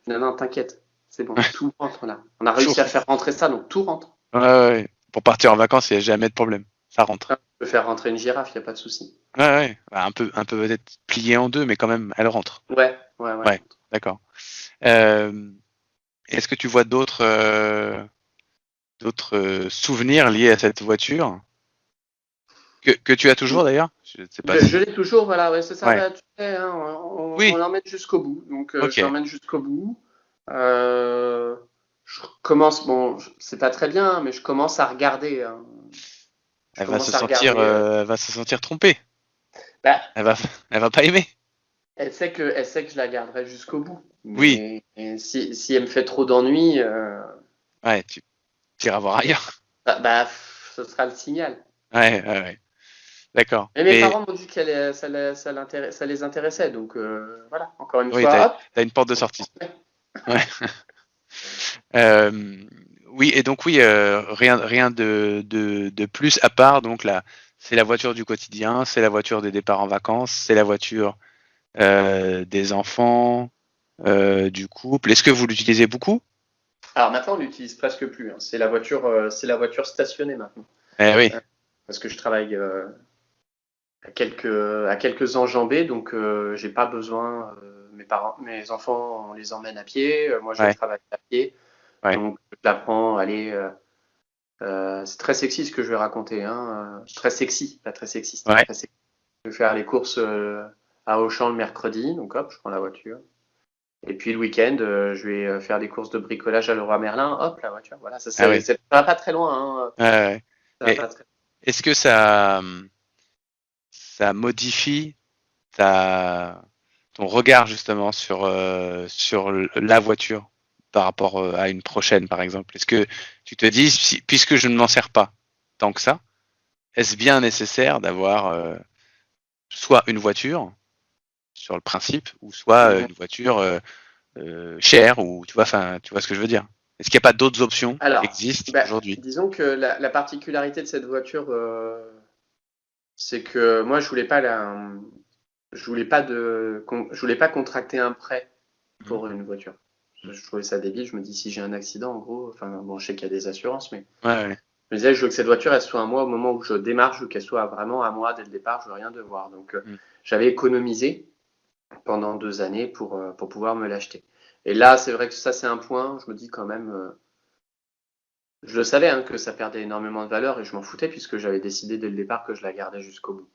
non, non, t'inquiète. C'est bon, tout rentre là. On a réussi à Chauffe. faire rentrer ça, donc tout rentre. Ouais, ouais, ouais. Pour partir en vacances, il n'y a jamais de problème. Ça rentre. Je peux faire rentrer une girafe, il n'y a pas de souci. Ouais. Bah, un peu peut-être pliée en deux, mais quand même, elle rentre. Ouais. Ouais, d'accord. Euh, Est-ce que tu vois d'autres souvenirs liés à cette voiture que tu as toujours d'ailleurs? Je sais pas Je si. l'ai toujours, voilà, ouais, c'est ça, Ouais. bah, tu sais, hein, on Oui. l'emmène jusqu'au bout. Donc, je Ok. l'emmène jusqu'au bout. Euh, je commence, bon, c'est pas très bien, mais je commence à regarder, hein. Je commence à regarder. Elle va se sentir trompée. Bah, Elle va, elle va pas aimer. elle sait que je la garderai jusqu'au bout. Oui. Mais si elle me fait trop d'ennuis, Ouais, tu iras voir ailleurs. ce sera le signal. Ouais. D'accord. Mais mes Mais parents m'ont dit que ça les intéressait. Donc, voilà, encore une oui, fois, hop. t'as une porte de sortie. Ouais. Euh, oui, et donc oui, rien de plus à part donc là, c'est la voiture du quotidien, c'est la voiture des départs en vacances, c'est la voiture des enfants, du couple. Est-ce que vous l'utilisez beaucoup? Alors maintenant, on l'utilise presque plus, hein. C'est la voiture stationnée maintenant. Eh oui, Parce que je travaille à quelques enjambées, donc j'ai pas besoin. Mes enfants, on les emmène à pied. Moi, je ouais, travaille à pied, ouais, donc je la prends. Allez, c'est très sexy ce que je vais raconter, hein. Très sexy, pas très sexiste. ouais. Très sexy. Je vais faire les courses à Auchan le mercredi, donc hop, je prends la voiture. Et puis le week-end, je vais faire des courses de bricolage à Leroy Merlin. Hop, la voiture. Voilà, Ah oui. ça va pas très loin, hein. Ouais. Ça va Et pas très. est-ce que ça modifie ton regard justement sur la voiture par rapport à une prochaine, par exemple? Est-ce que tu te dis, puisque je ne m'en sers pas tant que ça, est-ce bien nécessaire d'avoir soit une voiture sur le principe, ou soit Mhm. une voiture chère, ou tu vois ce que je veux dire? Est-ce qu'il n'y a pas d'autres options qui Alors, existent bah, aujourd'hui? disons que la particularité de cette voiture, c'est que moi, je voulais pas contracter un prêt Mhm. pour une voiture. Je trouvais ça débile. Je me dis, si j'ai un accident, en gros, enfin, bon, je sais qu'il y a des assurances, mais Ouais. je me disais, je veux que cette voiture, elle soit à moi au moment où je démarre, je veux qu'elle soit vraiment à moi dès le départ, je veux rien devoir. Donc, Mhm. j'avais économisé pendant 2 années pour pouvoir me l'acheter. Et là, c'est vrai que ça, c'est un point, je me dis quand même, je le savais, hein, que ça perdait énormément de valeur et je m'en foutais puisque j'avais décidé dès le départ que je la gardais jusqu'au bout.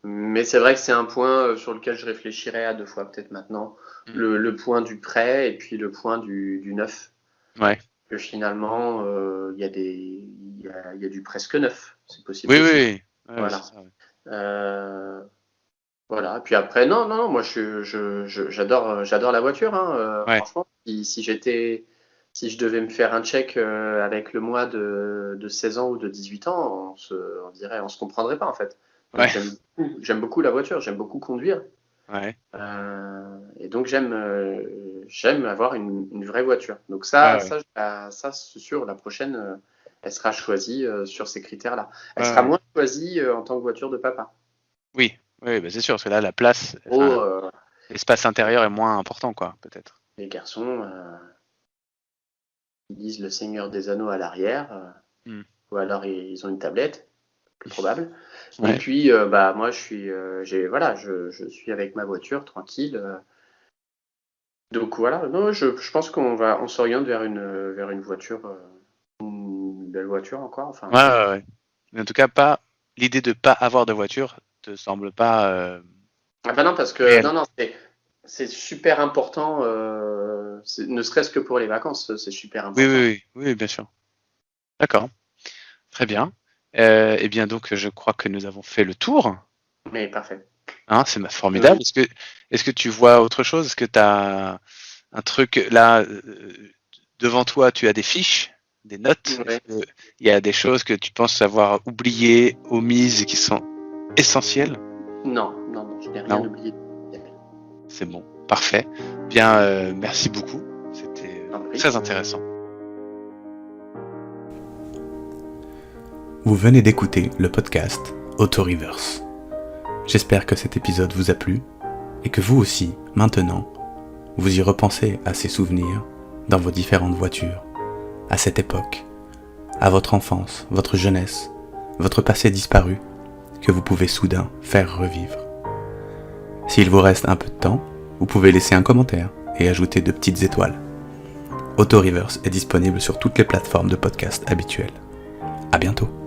Mais c'est vrai que c'est un point sur lequel je réfléchirai à 2 fois peut-être maintenant. Mhm. Le point du prêt et puis le point du neuf. Ouais. Que finalement, il y a du presque neuf. C'est possible aussi. Oui. Ouais, c'est Voilà. ça. Ouais. Euh, voilà. Et puis après, non, moi j'adore la voiture, hein. Ouais. Franchement, si je devais me faire un check avec le mois de 16 ans ou de 18 ans, on se comprendrait pas en fait. Donc Ouais. j'aime beaucoup la voiture, j'aime beaucoup conduire. Ouais. Et donc j'aime avoir une vraie voiture. Donc Ouais. ça c'est sûr, la prochaine, elle sera choisie sur ces critères-là. Elle sera Ouais. moins choisie en tant que voiture de papa. Oui, bah, c'est sûr, parce que là, la place, Oh, enfin, l'espace intérieur est moins important, quoi, peut-être. les garçons, ils lisent Le Seigneur des Anneaux à l'arrière, Hmm. ou alors ils ont une tablette, plus probable. Et Ouais. puis, bah moi, voilà, je suis avec ma voiture tranquille. Donc voilà, non, je pense on s'oriente vers une voiture, une belle voiture encore. Enfin, Ouais. Mais en tout cas, l'idée de pas avoir de voiture te semble pas ah bah non, parce que réelle. non, c'est super important. Ne serait-ce que pour les vacances, c'est super important. Oui, bien sûr. D'accord. Très bien. Eh bien, donc, je crois que nous avons fait le tour. Mais parfait. Hein, c'est Euh, formidable. Est-ce que tu vois autre chose? Est-ce que tu as un truc là devant toi? Tu as des fiches, des notes? Est-ce ouais. qu'il y a des choses que tu penses avoir oubliées, omises et qui sont essentielles? Non, je n'ai rien Non? oublié. C'est bon. Parfait. Bien, merci beaucoup. C'était Tant pis. très intéressant. Vous venez d'écouter le podcast Auto Reverse. J'espère que cet épisode vous a plu et que vous aussi, maintenant, vous y repensez à ces souvenirs dans vos différentes voitures, à cette époque, à votre enfance, votre jeunesse, votre passé disparu, que vous pouvez soudain faire revivre. S'il vous reste un peu de temps, vous pouvez laisser un commentaire et ajouter de petites étoiles. Auto Reverse est disponible sur toutes les plateformes de podcast habituelles. À bientôt.